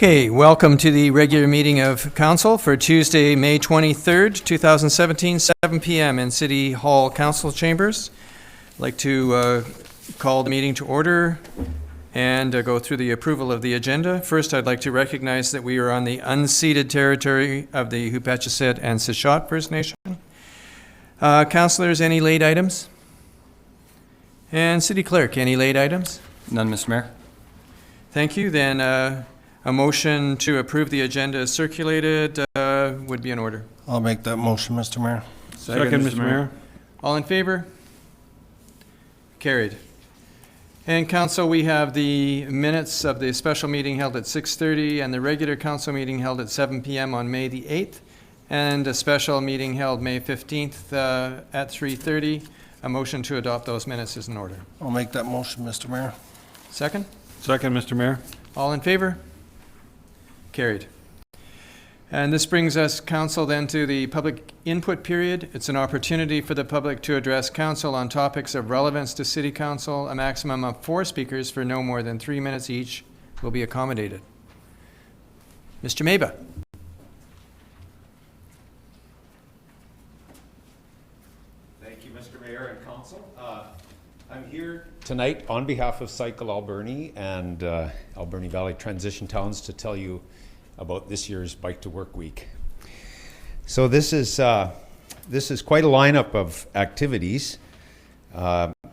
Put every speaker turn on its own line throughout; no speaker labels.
Okay, welcome to the regular meeting of council for Tuesday, May 23rd, 2017, 7 p.m. in City Hall Council Chambers. I'd like to call the meeting to order and go through the approval of the agenda. First, I'd like to recognize that we are on the unceded territory of the Hupatchisitt and Sishot First Nation. Councillors, any late items? And City Clerk, any late items?
None, Mr. Mayor.
Thank you. Then a motion to approve the agenda as circulated would be in order.
I'll make that motion, Mr. Mayor.
Second, Mr. Mayor. All in favor? Carried. And council, we have the minutes of the special meeting held at 6:30 and the regular council meeting held at 7 p.m. on May the 8th, and a special meeting held May 15th at 3:30. A motion to adopt those minutes is in order.
I'll make that motion, Mr. Mayor.
Second?
Second, Mr. Mayor.
All in favor? Carried. And this brings us, council, then to the public input period. It's an opportunity for the public to address council on topics of relevance to City Council. A maximum of 4 speakers for no more than 3 minutes each will be accommodated. Mr. Maba.
Thank you, Mr. Mayor and Council. I'm here tonight on behalf of Cycle Alberni and Alberni Valley Transition Towns to tell you about this year's Bike to Work Week. So this is quite a lineup of activities.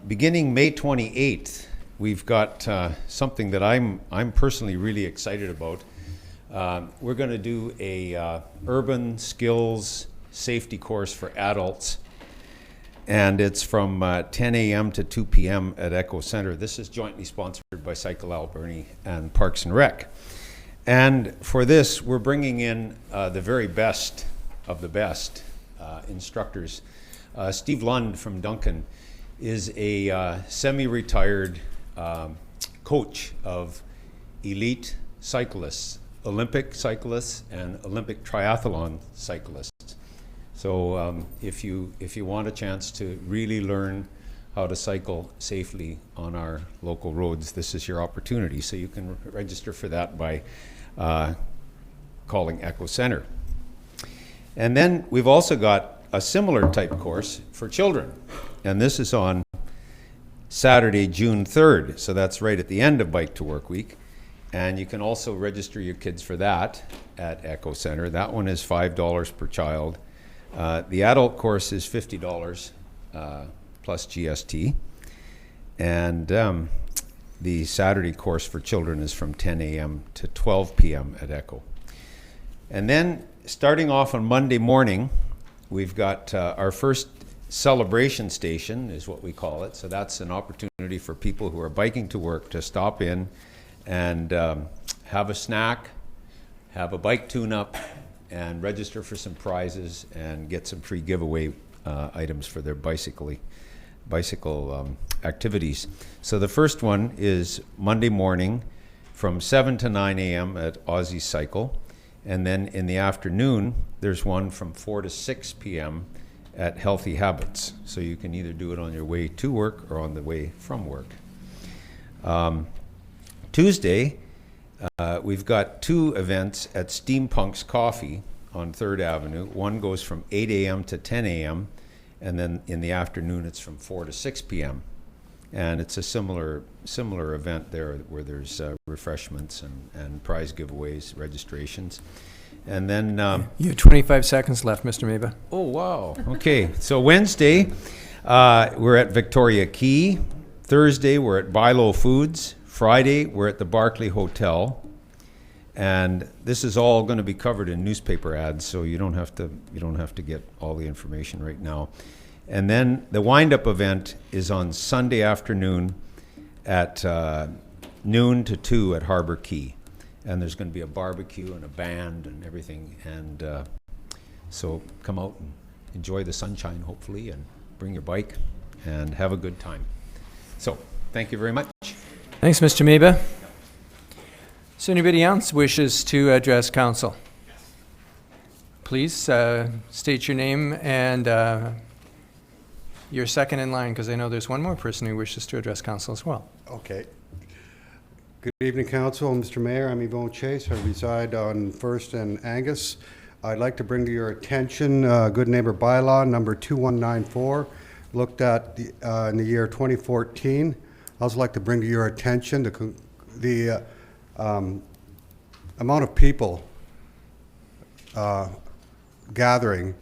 Beginning May 28th, we've got something that I'm personally really excited about. We're going to do a urban skills safety course for adults, and it's from 10 a.m. to 2 p.m. at Echo Center. This is jointly sponsored by Cycle Alberni and Parks and Rec. And for this, we're bringing in the very best of the best instructors. Steve Lund from Duncan is a semi-retired coach of elite cyclists, Olympic cyclists and Olympic triathlon cyclists. So if you want a chance to really learn how to cycle safely on our local roads, this is your opportunity. So you can register for that by calling Echo Center. And then we've also got a similar type course for children. And this is on Saturday, June 3rd. So that's right at the end of Bike to Work Week. And you can also register your kids for that at Echo Center. That one is $5 per child. The adult course is $50 plus GST. And the Saturday course for children is from 10 a.m. to 12 p.m. at Echo. And then starting off on Monday morning, we've got our first celebration station, is what we call it. So that's an opportunity for people who are biking to work to stop in and have a snack, have a bike tune-up, and register for some prizes and get some free giveaway items for their bicycle activities. So the first one is Monday morning from 7 to 9 a.m. at Aussie Cycle. And then in the afternoon, there's one from 4 to 6 p.m. at Healthy Habits. So you can either do it on your way to work or on the way from work. Tuesday, we've got 2 events at Steampunk's Coffee on 3rd Avenue. One goes from 8 a.m. to 10 a.m. and then in the afternoon it's from 4 to 6 p.m. And it's a similar event there where there's refreshments and prize giveaways, registrations. And then
You have 25 seconds left, Mr. Maba.
oh wow, okay. So Wednesday we're at Victoria Quay. Thursday we're at Bilo Foods. Friday we're at the Barclay Hotel. And this is all going to be covered in newspaper ads, so you don't have to get all the information right now. And then the wind-up event is on Sunday afternoon at noon to 2 at Harbor Key. And there's going to be a barbecue and a band and everything. And so come out and enjoy the sunshine, hopefully, and bring your bike and have a good time. So thank you very much.
Thanks, Mr. Maba. So anybody else wishes to address council? Please state your name and you're second in line, because I know there's one more person who wishes to address council as well.
Okay. Good evening, Council. Mr. Mayor, I'm Yvonne Chase. I reside on First and Angus. I'd like to bring to your attention Good Neighbor Bylaw number 2194, looked at in the year 2014. I'd also like to bring to your attention the amount of people gathering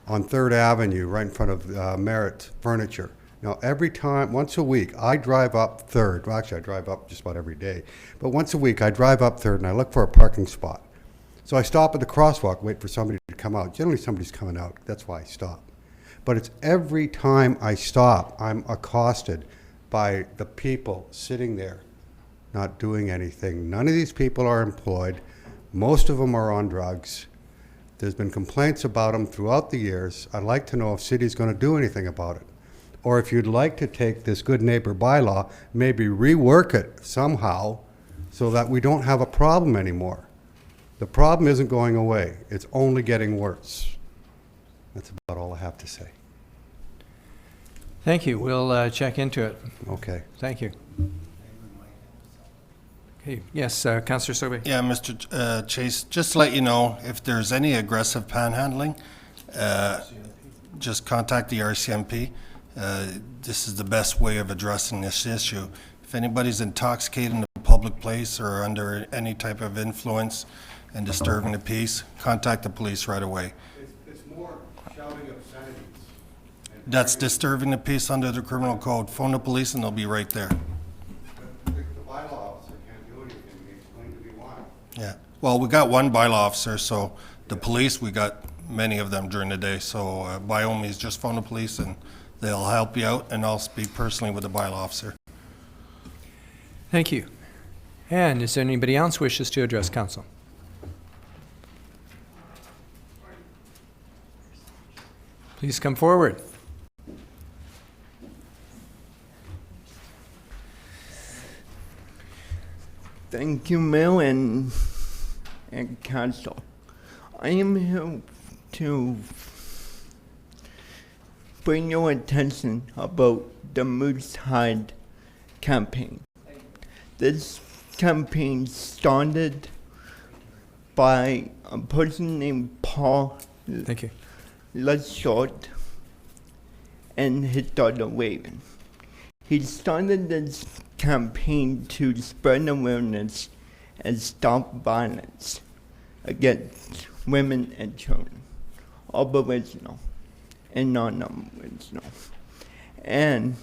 on 3rd Avenue, right in front of Merritt Furniture. Now, every time, once a week, I drive up 3rd. Well, actually, I drive up just about every day. But once a week, I drive up 3rd and I look for a parking spot. So I stop at the crosswalk, wait for somebody to come out. Generally, somebody's coming out. That's why I stop. But it's every time I stop, I'm accosted by the people sitting there not doing anything. None of these people are employed. Most of them are on drugs. There's been complaints about them throughout the years. I'd like to know if city's going to do anything about it. Or if you'd like to take this good neighbor bylaw, maybe rework it somehow so that we don't have a problem anymore. The problem isn't going away. It's only getting worse. That's about all I have to say.
Thank you. We'll check into it.
Okay.
Thank you. Okay. Yes, Councillor Sobey.
Yeah, Mr. Chase, just to let you know, if there's any aggressive panhandling, just contact the RCMP. This is the best way of addressing this issue. If anybody's intoxicated in a public place or under any type of influence and disturbing the peace, contact the police right away.
It's more shouting obscenities.
That's disturbing the peace under the criminal code. Phone the police and they'll be right there.
The bylaw officer can't do anything. Explain to me why.
Yeah. Well, we got one bylaw officer, so the police, we got many of them during the day. So by all means, just phone the police and they'll help you out, and I'll speak personally with the bylaw officer.
Thank you. And is there anybody else wishes to address council? Please come forward.
Thank you, Mayor and Council. I am here to bring your attention about the Moose Hide campaign. This campaign started by a person named Paul
Thank you.
Short and his daughter Raven. He started this campaign to spread awareness and stop violence against women and children, Aboriginal and non-Aboriginal, and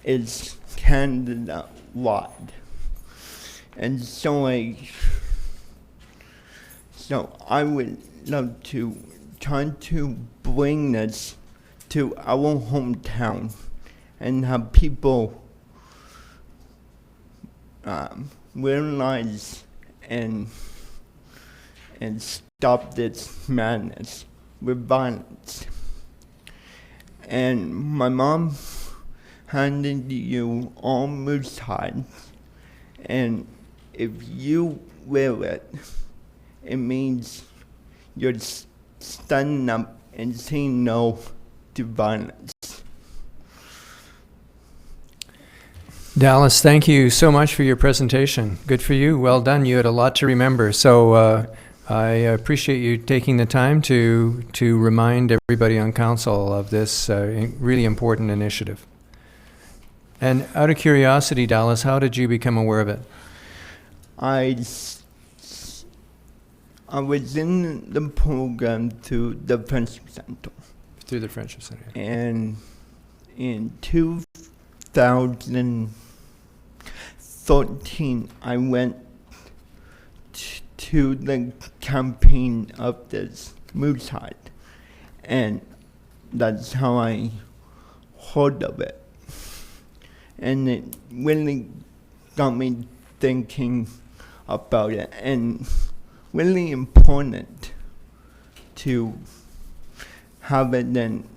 it's Canada-wide. And so I would love to try to bring this to our hometown and have people realize and stop this madness with violence. And my mom handed you all moose hides, and if you wear it, it means you're standing up and saying no to violence.
Dallas, thank you so much for your presentation. Good for you. Well done. You had a lot to remember. So I appreciate you taking the time to remind everybody on council of this really important initiative. And out of curiosity, Dallas, how did you become aware of it?
I was in the program through the Friendship Center.
Through the Friendship Center.
And in 2013, I went to the campaign of this moose hide. And that's how I heard of it. And it really got me thinking about it, and really important to have it and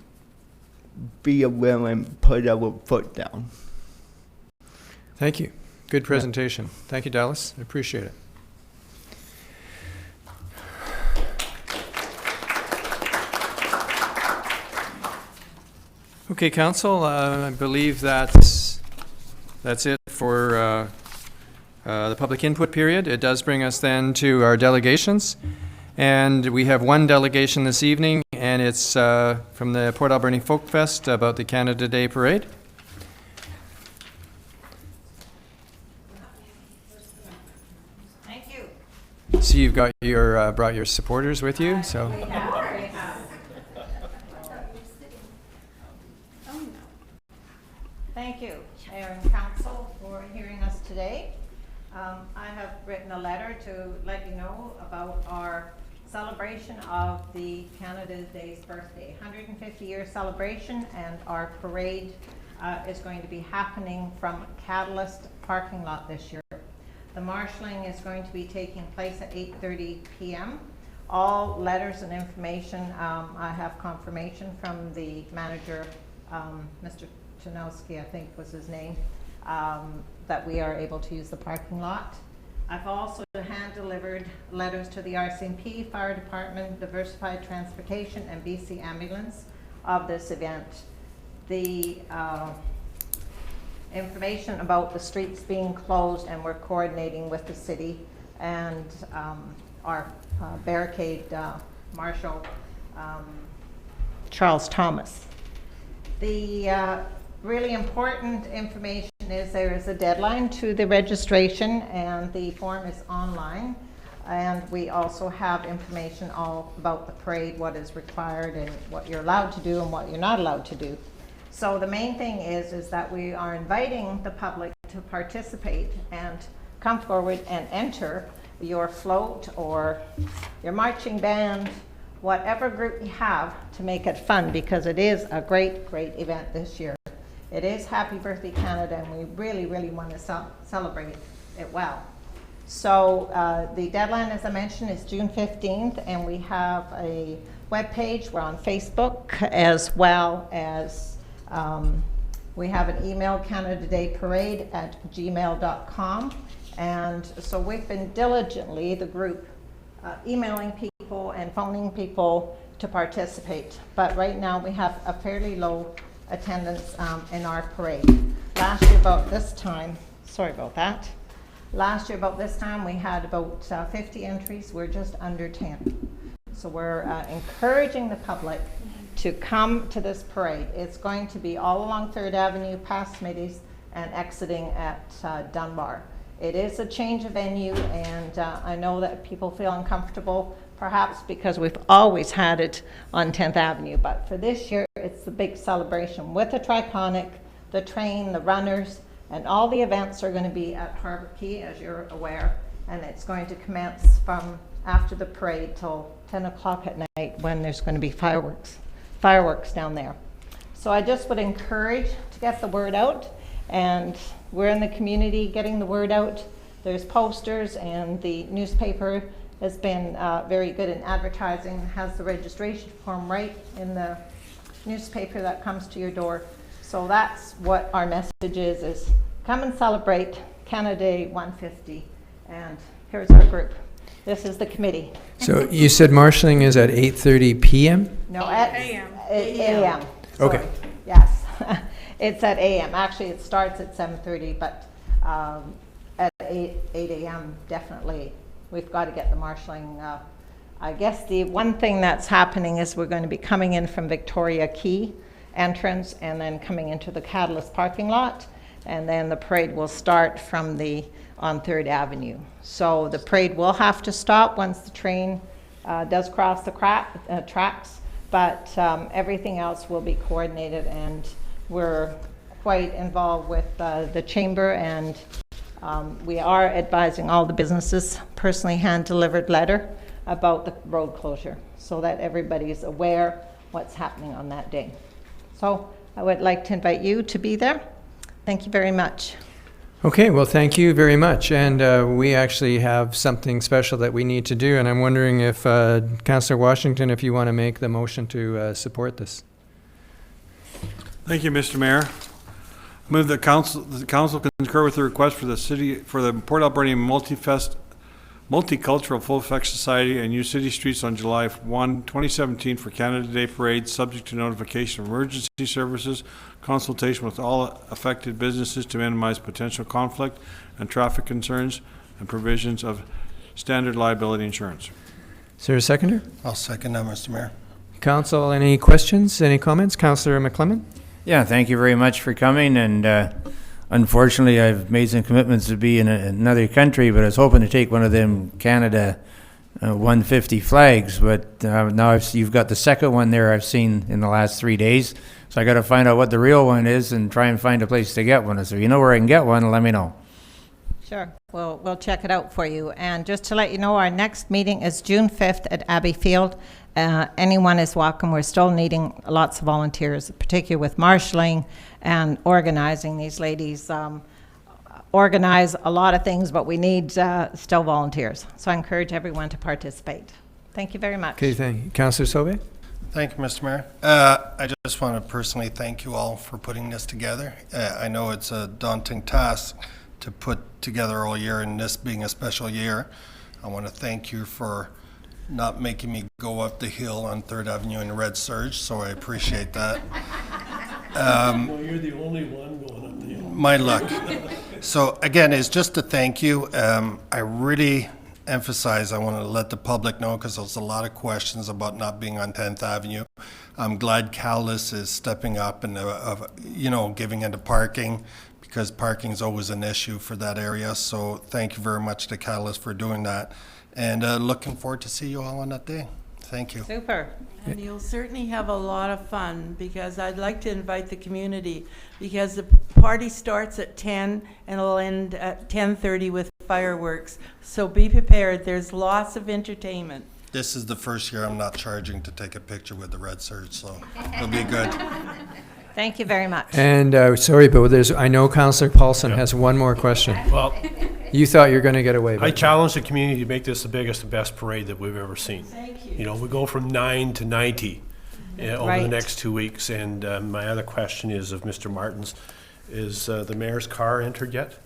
be aware and put our foot down.
Thank you. Good presentation. Thank you, Dallas. I appreciate it. Okay, council, I believe that's it for the public input period. It does bring us then to our delegations. And we have one delegation this evening, and it's from the Port Alberni Folk Fest about the Canada Day Parade.
Thank you.
So you've got your brought your supporters with you. So
We have. Thank you, Mayor and Council, for hearing us today. I have written a letter to let you know about our celebration of the Canada Day's birthday, 150-year celebration, and our parade is going to be happening from Catalyst parking lot this year. The marshalling is going to be taking place at 8:30 p.m. All letters and information, I have confirmation from the manager, Mr. Chanowski, I think was his name, that we are able to use the parking lot. I've also hand-delivered letters to the RCMP, Fire Department, Diversified Transportation, and BC Ambulance of this event. The information about the streets being closed, and we're coordinating with the city and our barricade marshal, Charles Thomas. The really important information is there is a deadline to the registration, and the form is online. And we also have information all about the parade, what is required and what you're allowed to do and what you're not allowed to do. So the main thing is that we are inviting the public to participate and come forward and enter your float or your marching band, whatever group you have, to make it fun, because it is a great, great event this year. It is Happy Birthday Canada, and we really, really want to celebrate it well. So the deadline, as I mentioned, is June 15th, and we have a webpage. We're on Facebook, as well as we have an email, canadadayparade@gmail.com. And so we've been diligently, the group, emailing people and phoning people to participate. But right now we have a fairly low attendance in our parade. Last year about this time, sorry about that. Last year about this time we had about 50 entries. We're just under 10. So we're encouraging the public to come to this parade. It's going to be all along 3rd Avenue, past Smitty's, and exiting at Dunbar. It is a change of venue, and I know that people feel uncomfortable, perhaps because we've always had it on 10th Avenue, but for this year, it's the big celebration with the Triconic, the train, the runners, and all the events are going to be at Harbour Quay, as you're aware, and it's going to commence from after the parade till 10 o'clock at night, when there's going to be fireworks down there. So I just would encourage to get the word out, and we're in the community getting the word out. There's posters, and the newspaper has been very good in advertising, has the registration form right in the newspaper that comes to your door. So that's what our message is come and celebrate Canada Day 150. And here's our group. This is the committee.
So you said marshalling is at 8:30 p.m.?
No, at a.m.
Okay.
Sorry. Yes. It's at a.m. Actually, it starts at 7:30, but at 8 a.m. definitely we've got to get the marshalling. I guess the one thing that's happening is we're going to be coming in from Victoria Quay entrance and then coming into the Catalyst parking lot, and then the parade will start from on 3rd Avenue. So the parade will have to stop once the train does cross the tracks, but everything else will be coordinated, and we're quite involved with the chamber, and we are advising all the businesses, personally hand-delivered letter about the road closure, so that everybody's aware what's happening on that day. So I would like to invite you to be there. Thank you very much.
Okay, well, thank you very much. And we actually have something special that we need to do, and I'm wondering if Councillor Washington, if you want to make the motion to support this.
Thank you, Mr. Mayor. Move that the council concur with the request for the Port Alberni Multicultural Full Effect Society and use city streets on July 1, 2017 for Canada Day Parade, subject to notification of emergency services, consultation with all affected businesses to minimize potential conflict and traffic concerns, and provisions of standard liability insurance.
Is there a seconder?
I'll second that, Mr. Mayor.
Council, any questions, any comments? Councillor McClellan?
Yeah, thank you very much for coming, and unfortunately I've made some commitments to be in another country, but I was hoping to take one of them Canada 150 flags, but now you've got the second one there I've seen in the last 3 days, so I got to find out what the real one is and try and find a place to get one. So if you know where I can get one, let me know.
Sure, we'll check it out for you. And just to let you know, our next meeting is June 5th at Abbey Field, anyone is welcome. We're still needing lots of volunteers, particularly with marshalling and organizing. These ladies organize a lot of things, but we need still volunteers. So I encourage everyone to participate. Thank you very much.
Okay, thank you. Councillor Sauvé?
Thank you, Mr. Mayor. I just want to personally thank you all for putting this together. I know it's a daunting task to put together all year, and this being a special year. I want to thank you for not making me go up the hill on 3rd Avenue in Red Surge, so I appreciate that.
No, you're the only one going up the hill.
My luck. So again, it's just to thank you. I really emphasize, I want to let the public know, because there's a lot of questions about not being on 10th Avenue. I'm glad Callis is stepping up and, giving into parking, because parking is always an issue for that area. So thank you very much to Callis for doing that. And looking forward to see you all on that day. Thank you.
Super.
And you'll certainly have a lot of fun, because I'd like to invite the community, because the party starts at 10 and it'll end at 10:30 with fireworks. So be prepared. There's lots of entertainment.
This is the first year I'm not charging to take a picture with the Red Surge, so it'll be good.
Thank you very much.
And sorry, but I know Councillor Paulson has one more question.
Well,
You thought you were going to get away with
I
it.
challenge the community to make this the biggest and best parade that we've ever seen.
Thank you.
You know, we go from 9 to 90 over
Right.
the next 2 weeks. And my other question is of Mr. Martin's, is the mayor's car entered yet?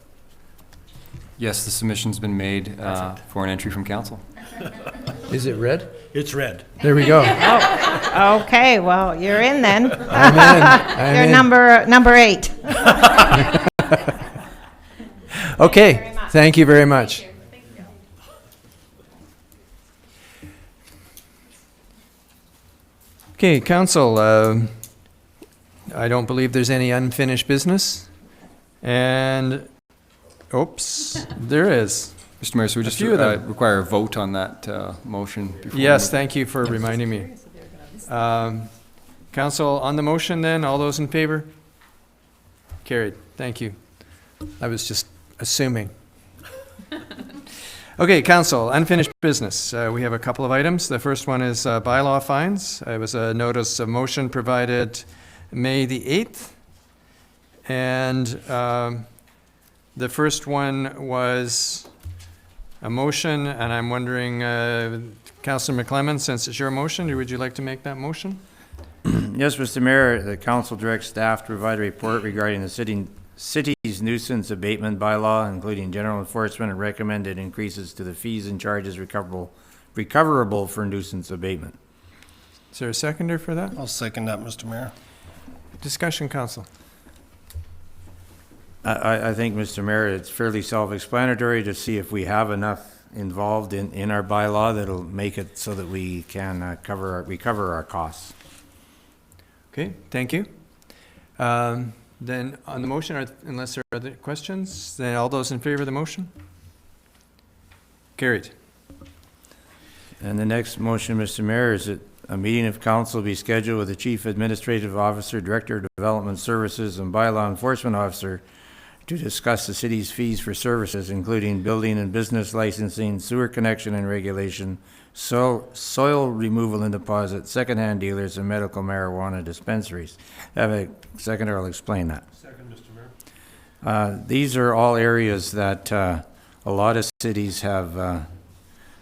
Yes, the submission's been made for an entry from council.
Is it red?
It's red.
There we go.
Oh, okay, well, you're in then.
I'm in. I'm
You're
in.
number 8.
Okay, thank you very much. Okay, council, I don't believe there's any unfinished business. And, oops, there is.
Mr. Mayor, so we
A
just
few of them.
require a vote on that motion. before we
Yes,
move-
thank you for reminding me. Council, on the motion then, all those in favor? Carried, thank you. I was just assuming. Okay, council, unfinished business. We have a couple of items. The first one is bylaw fines. It was a notice of motion provided May the 8th. And the first one was a motion, and I'm wondering, Councillor McClellan, since it's your motion, would you like to make that motion?
Yes, Mr. Mayor, the council directs staff to provide a report regarding the city's nuisance abatement bylaw, including general enforcement and recommended increases to the fees and charges recoverable for nuisance abatement.
Is there a seconder for that?
I'll second that, Mr. Mayor.
Discussion, council.
I think, Mr. Mayor, it's fairly self-explanatory to see if we have enough involved in our bylaw that'll make it so that we can recover our costs.
Okay, thank you. Then on the motion, unless there are other questions, then all those in favor of the motion? Carried.
And the next motion, Mr. Mayor, is that a meeting of council be scheduled with the Chief Administrative Officer, Director of Development Services, and Bylaw Enforcement Officer to discuss the city's fees for services, including building and business licensing, sewer connection and regulation, soil removal and deposit, secondhand dealers, and medical marijuana dispensaries. Have a second, or I'll explain that.
Second, Mr. Mayor.
These are all areas that a lot of cities have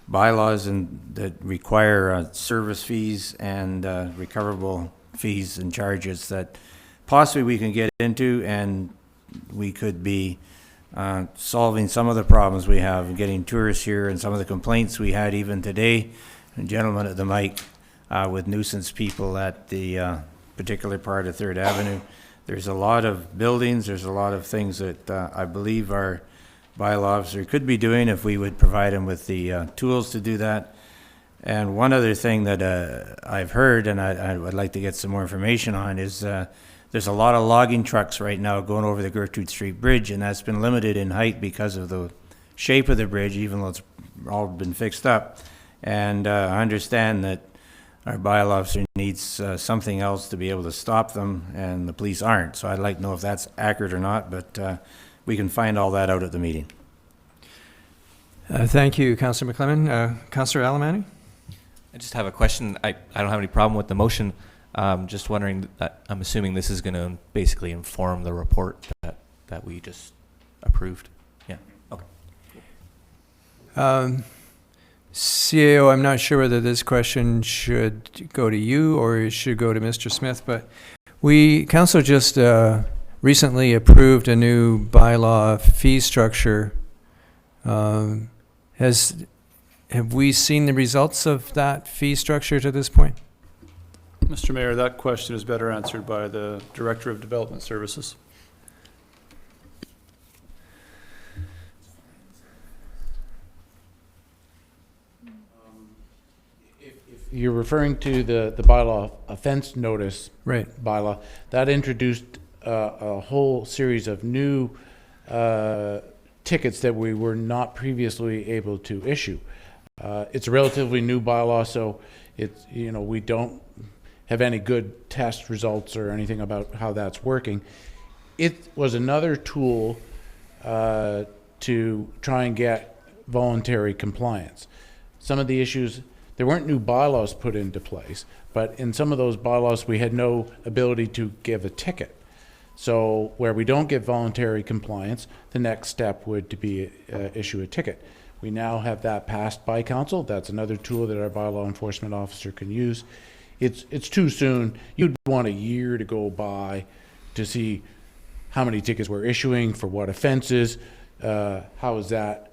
bylaws that require service fees and recoverable fees and charges that possibly we can get into, and we could be solving some of the problems we have, getting tourists here, and some of the complaints we had even today, a gentleman at the mic, with nuisance people at the particular part of 3rd Avenue. There's a lot of buildings, there's a lot of things that I believe our bylaw officer could be doing if we would provide him with the tools to do that. And one other thing that I've heard, and I would like to get some more information on, is there's a lot of logging trucks right now going over the Gertrude Street Bridge, and that's been limited in height because of the shape of the bridge, even though it's all been fixed up. And I understand that our bylaw officer needs something else to be able to stop them, and the police aren't. So I'd like to know if that's accurate or not, but we can find all that out at the meeting.
Thank you, Councillor McClellan. Councillor Alamani?
I just have a question. I don't have any problem with the motion. Just wondering, I'm assuming this is going to basically inform the report that we just approved. Yeah, okay.
CAO, I'm not sure whether this question should go to you or it should go to Mr. Smith, but council just recently approved a new bylaw fee structure. Have we seen the results of that fee structure to this point?
Mr. Mayor, that question is better answered by the Director of Development Services.
If you're referring to the bylaw offense notice
Right.
bylaw, that introduced a whole series of new tickets that we were not previously able to issue. It's a relatively new bylaw, so it's, we don't have any good test results or anything about how that's working. It was another tool to try and get voluntary compliance. Some of the issues, there weren't new bylaws put into place, but in some of those bylaws we had no ability to give a ticket. So where we don't get voluntary compliance, the next step would be issue a ticket. We now have that passed by council. That's another tool that our bylaw enforcement officer can use. It's too soon. You'd want a year to go by to see how many tickets we're issuing for what offenses. How is that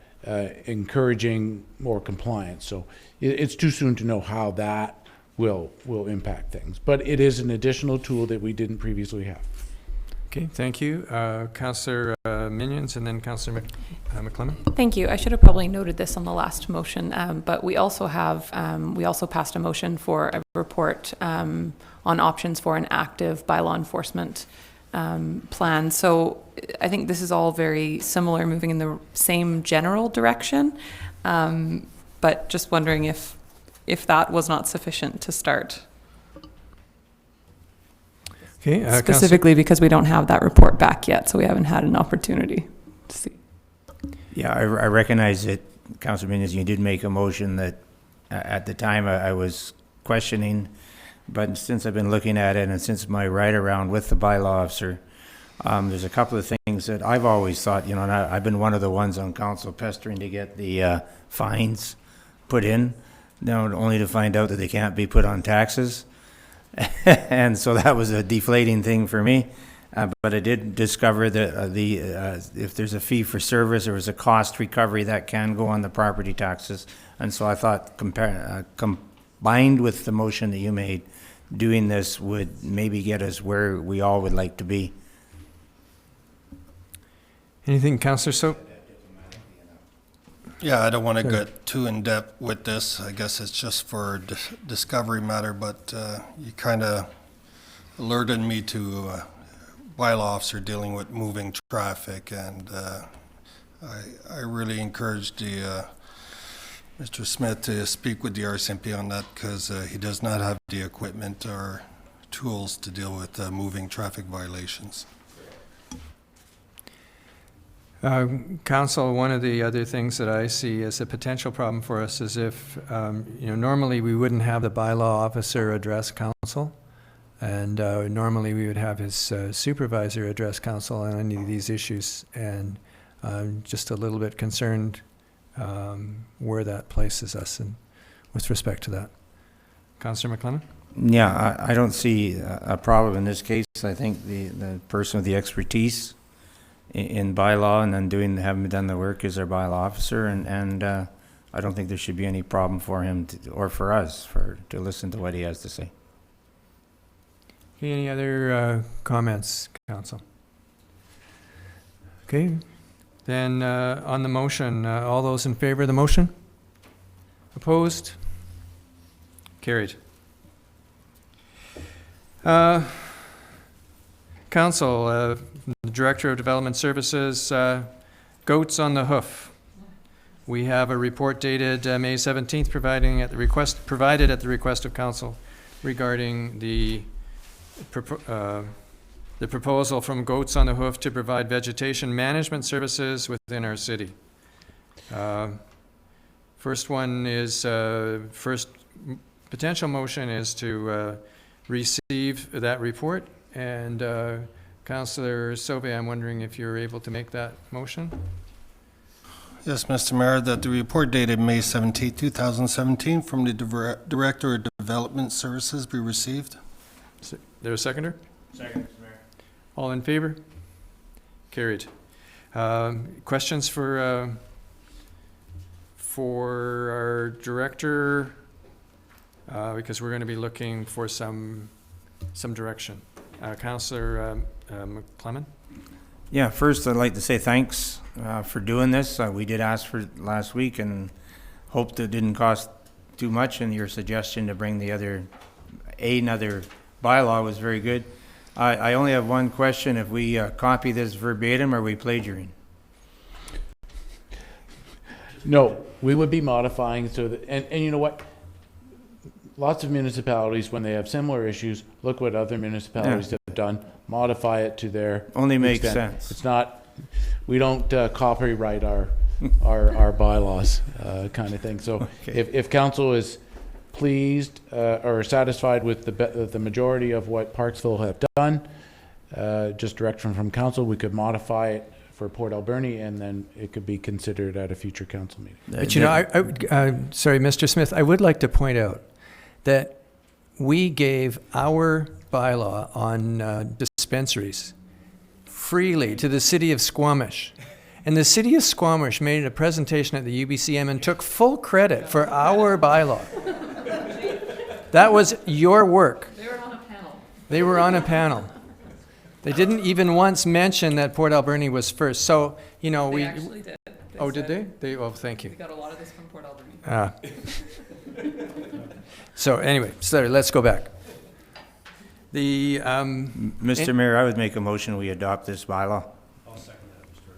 encouraging more compliance? So it's too soon to know how that will impact things. But it is an additional tool that we didn't previously have.
Okay, thank you. Councillor Minions and then Councillor McClement.
Thank you. I should have probably noted this on the last motion, but we also passed a motion for a report on options for an active bylaw enforcement plan. So I think this is all very similar, moving in the same general direction, but just wondering if that was not sufficient to start.
Okay,
specifically because we don't have that report back yet, so we haven't had an opportunity to see.
Yeah, I recognize that, Councilor Minions, you did make a motion that at the time I was questioning, but since I've been looking at it and since my ride around with the bylaw officer, there's a couple of things that I've always thought, and I've been one of the ones on council pestering to get the fines put in, only to find out that they can't be put on taxes. And so that was a deflating thing for me. But I did discover that if there's a fee for service, there was a cost recovery that can go on the property taxes. And so I thought combined with the motion that you made, doing this would maybe get us where we all would like to be.
Anything, Councillor Soap?
Yeah, I don't want to get too in-depth with this. I guess it's just for discovery matter, but you kind of alerted me to bylaw officer dealing with moving traffic, and I really encouraged Mr. Smith to speak with the RCMP on that, because he does not have the equipment or tools to deal with moving traffic violations.
Council, one of the other things that I see as a potential problem for us is if, normally we wouldn't have the bylaw officer address council, and normally we would have his supervisor address council on any of these issues, and I'm just a little bit concerned where that places us with respect to that. Councillor McClellan?
Yeah, I don't see a problem in this case. I think the person with the expertise in bylaw and then having done the work is our bylaw officer, and I don't think there should be any problem for him or for us to listen to what he has to say.
Okay, any other comments, Council? Okay, then on the motion, all those in favor of the motion? Opposed? Carried. Council, the Director of Development Services, goats on the hoof. We have a report dated May 17th, provided at the request of Council regarding the proposal from Goats on the Hoof to provide vegetation management services within our city. First one is first potential motion is to receive that report. And Councillor Sauvé, I'm wondering if you're able to make that motion?
Yes, Mr. Mayor, that the report dated May 17, 2017, from the Director of Development Services be received.
Is there a seconder?
Second, Mr. Mayor.
All in favor? Carried. Questions for our director? Because we're going to be looking for some direction. Councillor McClement?
Yeah, first I'd like to say thanks for doing this. We did ask for it last week and hoped it didn't cost too much, and your suggestion to bring another bylaw was very good. I only have one question. If we copy this verbatim, are we plagiarizing?
No, we would be modifying so that, and you know what? Lots of municipalities, when they have similar issues, look what other municipalities have done, modify it to their
Only makes
extent.
sense.
It's not, we don't copyright our bylaws, kind of thing. So
Okay.
if council is pleased or satisfied with the majority of what Parksville have done, just direction from council, we could modify it for Port Alberni, and then it could be considered at a future council meeting.
But you know, sorry, Mr. Smith, I would like to point out that we gave our bylaw on dispensaries freely to the city of Squamish. And the city of Squamish made a presentation at the UBCM and took full credit for our bylaw. That was your work.
They were on a panel.
They were on a panel. They didn't even once mention that Port Alberni was first. So, you know,
They
we...
actually did.
Oh, did they? Oh, thank you.
We got a lot of this from Port Alberni.
So anyway, sorry, let's go back. The
Mr. Mayor, I would make a motion we adopt this bylaw.
I'll second that, Mr.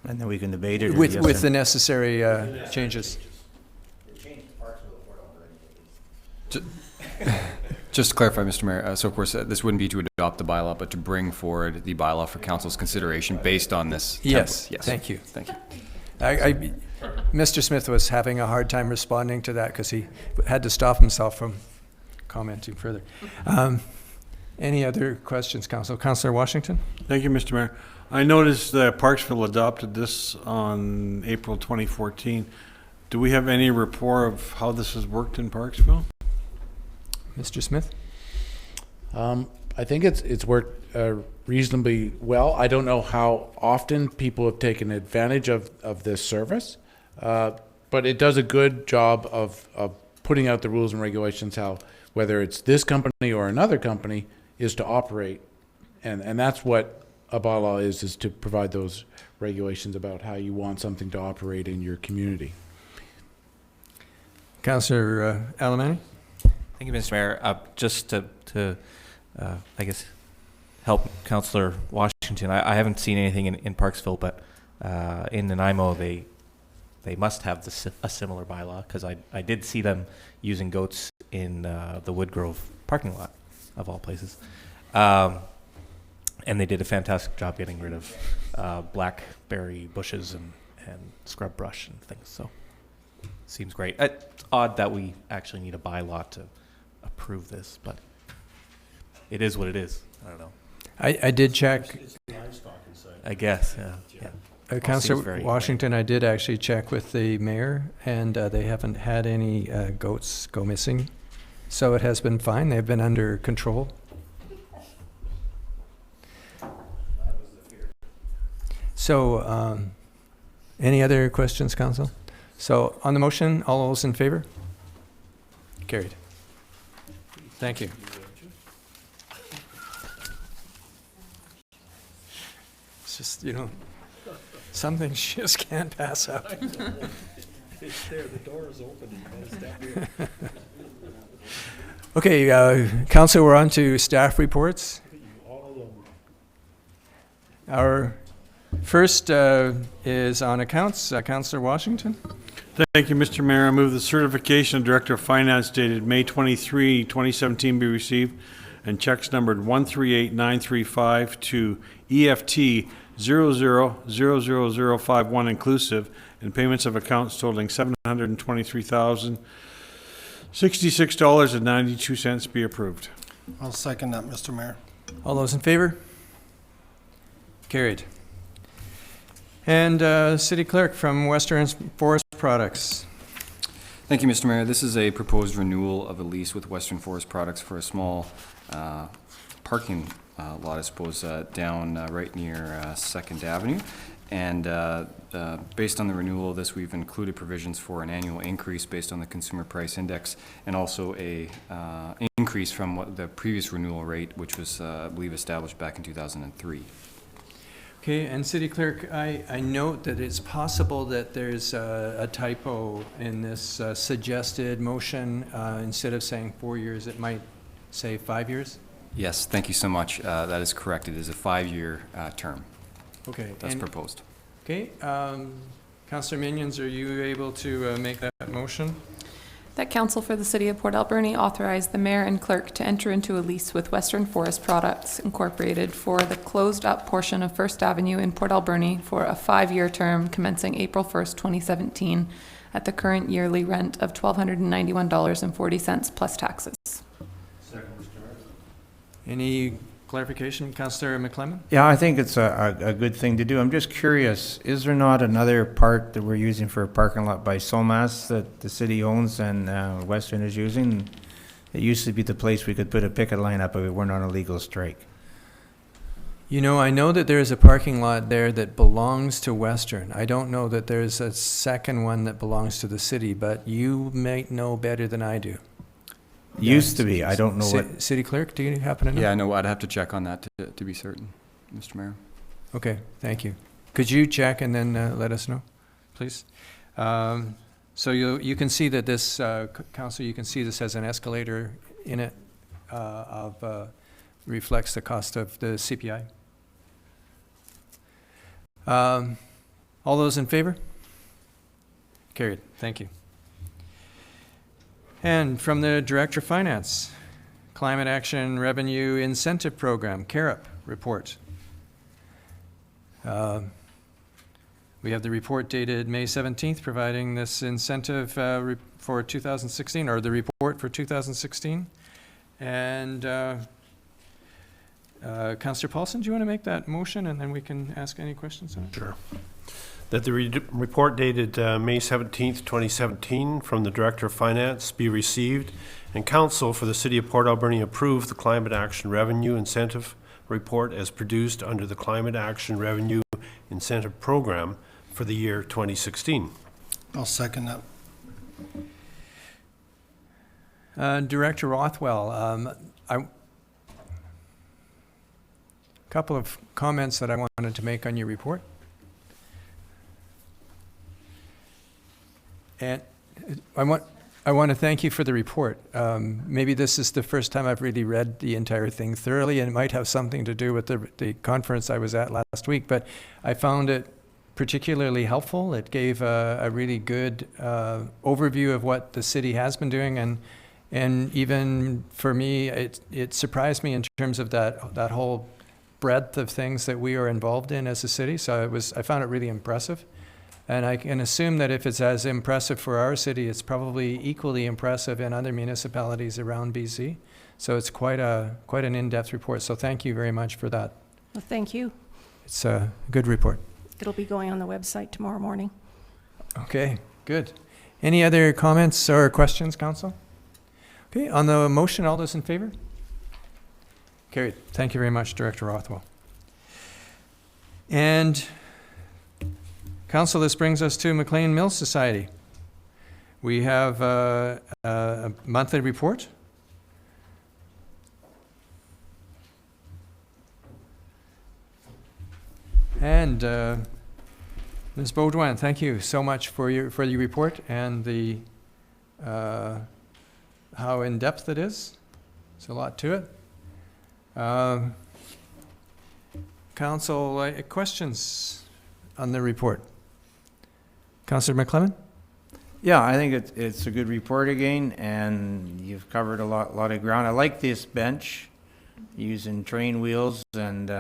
And then we can debate it. or
with
yes
with
or-
the necessary changes.
Just to clarify, Mr. Mayor, so of course, this wouldn't be to adopt the bylaw, but to bring forward the bylaw for council's consideration based on this template.
Yes,
Yes.
thank you.
Thank you.
Mr. Smith was having a hard time responding to that because he had to stop himself from commenting further. Any other questions, Council? Councillor Washington?
Thank you, Mr. Mayor. I noticed that Parksville adopted this on April 2014. Do we have any rapport of how this has worked in Parksville?
Mr. Smith?
I think it's worked reasonably well. I don't know how often people have taken advantage of this service, but it does a good job of putting out the rules and regulations, how, whether it's this company or another company, is to operate. And that's what a bylaw is to provide those regulations about how you want something to operate in your community.
Councillor Alberni?
Thank you, Mr. Mayor. Just to I guess, help Councillor Washington, I haven't seen anything in Parksville, but in Nanaimo, they must have a similar bylaw, because I did see them using goats in the Woodgrove parking lot, of all places. And they did a fantastic job getting rid of blackberry bushes and scrub brush and things, so seems great. It's odd that we actually need a bylaw to approve this, but it is what it is. I don't know.
I did check.
I guess, yeah.
Councillor Washington, I did actually check with the mayor, and they haven't had any goats go missing. So it has been fine. They've been under control. So, any other questions, Council? So, on the motion, all those in favor? Carried. Thank you. It's just, you know, some things just can't pass up.
It's there, the door is open, you gotta step in.
Okay, Council, we're on to staff reports. Our first is on accounts. Councillor Washington.
Thank you, Mr. Mayor. I move the certification of Director of Finance dated May 23, 2017 be received, and checks numbered 138935 to EFT 000051 inclusive, and payments of accounts totaling $723,000 $66.92 be approved.
I'll second that, Mr. Mayor.
All those in favor? Carried. And City Clerk from Western Forest Products.
Thank you, Mr. Mayor. This is a proposed renewal of a lease with Western Forest Products for a small parking lot, I suppose, down right near 2nd Avenue. And based on the renewal of this, we've included provisions for an annual increase based on the Consumer Price Index, and also a increase from what the previous renewal rate, which was, I believe, established back in 2003.
Okay, and City Clerk, I note that it's possible that there's a typo in this suggested motion. Instead of saying 4 years, it might say 5 years?
Yes, thank you so much. That is correct. It is a 5-year term.
Okay.
That's proposed.
Okay, Councillor Minions, are you able to make that motion?
That council for the City of Port Alberni authorize the mayor and clerk to enter into a lease with Western Forest Products Incorporated for the closed-up portion of First Avenue in Port Alberni for a 5-year term commencing April 1st, 2017, at the current yearly rent of $1,291.40 plus taxes.
Any clarification, Councillor McClellan?
Yeah, I think it's a good thing to do. I'm just curious, is there not another part that we're using for a parking lot by Somas that the city owns and Western is using? It used to be the place we could put a picket line up if we weren't on a legal strike.
You know, I know that there's a parking lot there that belongs to Western. I don't know that there's a second one that belongs to the city, but you may know better than I do.
Used to be. I don't know what.
City Clerk, do you happen to know?
Yeah, no, I'd have to check on that to be certain, Mr. Mayor.
Okay, thank you. Could you check and then let us know, please? So you can see that this, Council, you can see this has an escalator in it reflects the cost of the CPI. All those in favor? Carried. Thank you. And from the Director of Finance, Climate Action Revenue Incentive Program, CAREP report. We have the report dated May 17th, providing this incentive for 2016, or the report for 2016. And Councillor Paulson, do you want to make that motion, and then we can ask any questions on it?
Sure. That the report dated May 17th, 2017, from the Director of Finance be received, and Council for the City of Port Alberni approve the Climate Action Revenue Incentive Report as produced under the Climate Action Revenue Incentive Program for the year 2016.
I'll second
that. Director Rothwell, a couple of comments that I wanted to make on your report. And I want to thank you for the report. Maybe this is the first time I've really read the entire thing thoroughly, and it might have something to do with the conference I was at last week, but I found it particularly helpful. It gave a really good overview of what the city has been doing, and even for me, it surprised me in terms of that whole breadth of things that we are involved in as a city. So I found it really impressive. And I can assume that if it's as impressive for our city, it's probably equally impressive in other municipalities around BC. So it's quite an in-depth report. So thank you very much for that.
Well, thank you.
It's a good report.
It'll be going on the website tomorrow morning.
Okay, good. Any other comments or questions, Council? Okay, on the motion, all those in favor? Carried. Thank you very much, Director Rothwell. And Council, this brings us to McLean Mills Society. We have a monthly report. And Ms. Baudouin, thank you so much for your report and the how in-depth it is. There's a lot to it. Council, questions on the report? Councillor McClellan?
Yeah, I think it's a good report again, and you've covered a lot of ground. I like this bench using train wheels and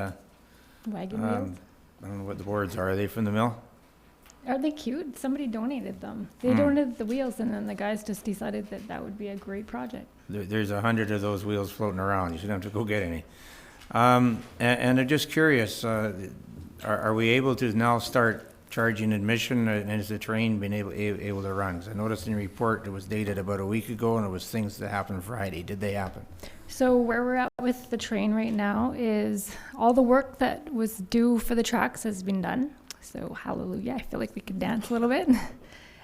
Wagon wheels?
I don't know what the boards are. Are they from the mill?
Are they cute? Somebody donated them. They donated the wheels, and then the guys just decided that that would be a great project.
There's 100 of those wheels floating around. You shouldn't have to go get any. And I'm just curious, are we able to now start charging admission, and is the train been able to run? 'Cause I noticed in the report it was dated about a week ago, and it was things that happened Friday. Did they happen?
So where we're at with the train right now is all the work that was due for the tracks has been done. So hallelujah, I feel like we could dance a little bit.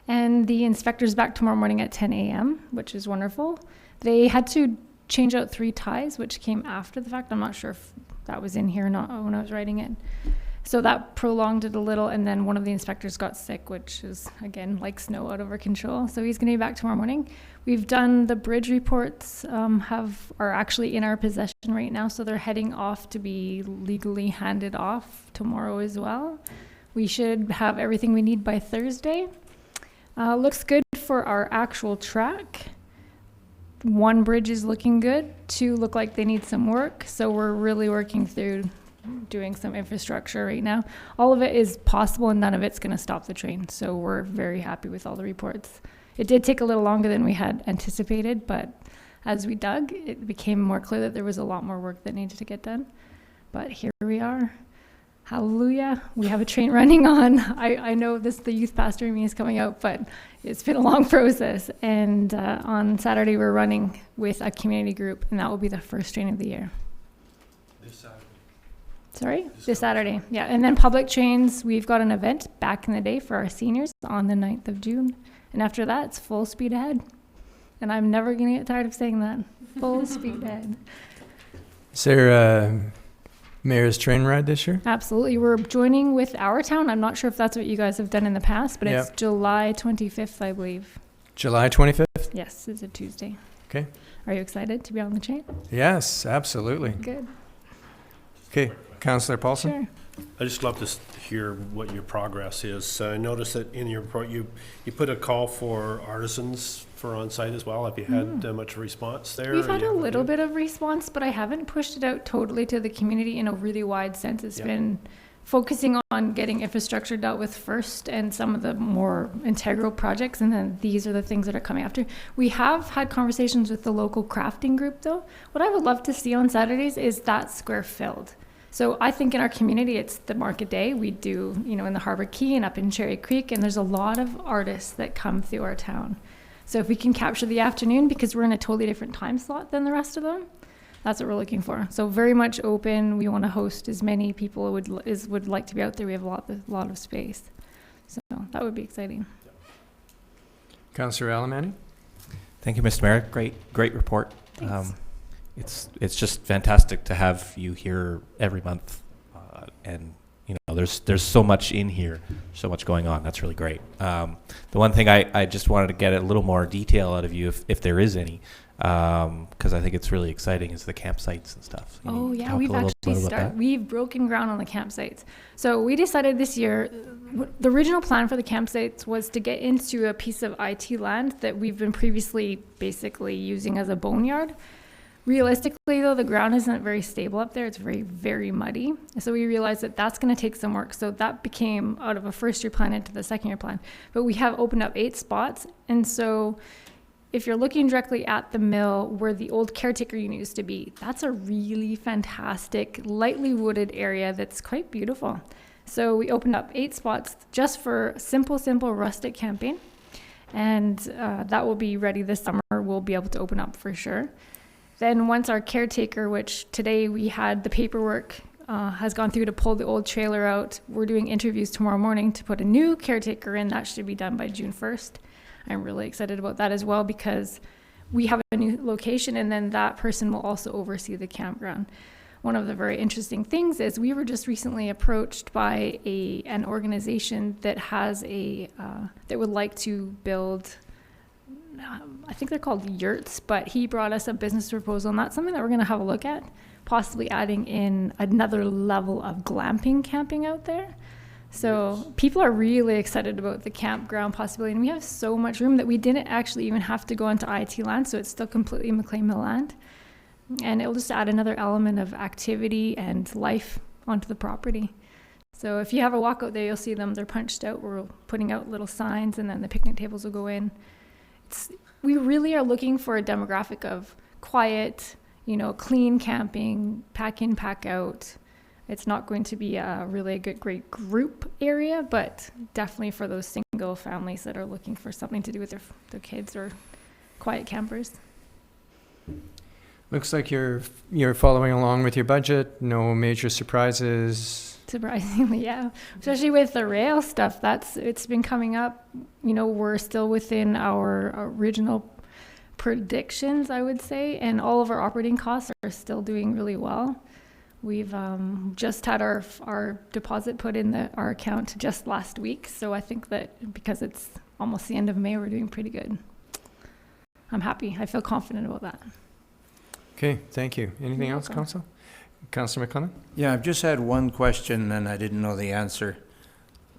And the inspector's back tomorrow morning at 10 a.m., which is wonderful. They had to change out 3 ties, which came after the fact. I'm not sure if that was in here or not when I was writing it. So that prolonged it a little, and then one of the inspectors got sick, which is, again, like snow out of our control. So he's going to be back tomorrow morning. We've done the bridge reports, are actually in our possession right now, so they're heading off to be legally handed off tomorrow as well. We should have everything we need by Thursday. Looks good for our actual track. 1 bridge is looking good. 2 look like they need some work, so we're really working through doing some infrastructure right now. All of it is possible, and none of it's going to stop the train, so we're very happy with all the reports. It did take a little longer than we had anticipated, but as we dug, it became more clear that there was a lot more work that needed to get done. But here we are. Hallelujah. We have a train running on. I know the youth pastor in me is coming out, but it's been a long process. And on Saturday, we're running with a community group, and that will be the first train of the year.
This Saturday.
Sorry? This Saturday. Yeah. And then public trains, we've got an event back in the day for our seniors on the 9th of June. And after that, it's full speed ahead. And I'm never going to get tired of saying that. Full speed ahead.
Is there a mayor's train ride this year?
Absolutely. We're joining with Our Town. I'm not sure if that's what you guys have done in the past, but it's July 25th, I believe.
July 25th?
Yes, it's a Tuesday.
Okay.
Are you excited to be on the train?
Yes, absolutely.
Good.
Okay, Councillor Paulson?
Sure.
I just love to hear what your progress is. I noticed that in your report, you put a call for artisans for on-site as well. Have you had much response there?
We've had a little bit of response, but I haven't pushed it out totally to the community in a really wide sense. It's been focusing on getting infrastructure dealt with first and some of the more integral projects, and then these are the things that are coming after. We have had conversations with the local crafting group, though. What I would love to see on Saturdays is that square filled. So I think in our community, it's the market day. We do, in the Harbor Key and up in Cherry Creek, and there's a lot of artists that come through our town. So if we can capture the afternoon, because we're in a totally different time slot than the rest of them, that's what we're looking for. So very much open. We want to host as many people would like to be out there. We have a lot of space. So that would be exciting.
Councillor Alamani?
Thank you, Mr. Mayor. Great report.
Thanks.
It's just fantastic to have you here every month, and there's so much in here, so much going on. That's really great. The one thing I just wanted to get a little more detail out of you, if there is any, because I think it's really exciting, is the campsites and stuff.
Oh yeah, we've actually started. We've broken ground on the campsites. So we decided this year, the original plan for the campsites was to get into a piece of IT land that we've been previously basically using as a boneyard. Realistically, though, the ground isn't very stable up there. It's very, very muddy. So we realized that that's going to take some work. So that became out of a first-year plan into the second-year plan. But we have opened up 8 spots. And so if you're looking directly at the mill where the old caretaker unit used to be, that's a really fantastic, lightly wooded area that's quite beautiful. So we opened up 8 spots just for simple rustic camping. And that will be ready this summer. We'll be able to open up for sure. Then once our caretaker, which today we had the paperwork, has gone through to pull the old trailer out, we're doing interviews tomorrow morning to put a new caretaker in. That should be done by June 1st. I'm really excited about that as well because we have a new location and then that person will also oversee the campground. One of the very interesting things is we were just recently approached by an organization that has that would like to build, I think they're called yurts, but he brought us a business proposal, and that's something that we're going to have a look at, possibly adding in another level of glamping camping out there. So people are really excited about the campground possibility, and we have so much room that we didn't actually even have to go into IT land, so it's still completely McLean Mill land. And it'll just add another element of activity and life onto the property. So if you have a walk out there, you'll see them. They're punched out. We're putting out little signs, and then the picnic tables will go in. We really are looking for a demographic of quiet, clean camping, pack in, pack out. It's not going to be a really great group area, but definitely for those single families that are looking for something to do with their kids or quiet campers.
Looks like you're following along with your budget. No major surprises.
Surprisingly, yeah. Especially with the rail stuff, it's been coming up. We're still within our original predictions, I would say, and all of our operating costs are still doing really well. We've just had our deposit put in our account just last week, so I think that because it's almost the end of May, we're doing pretty good. I'm happy. I feel confident about that.
Okay, thank you. Anything else, Council? Councillor McLennan?
Yeah, I've just had one question and I didn't know the answer.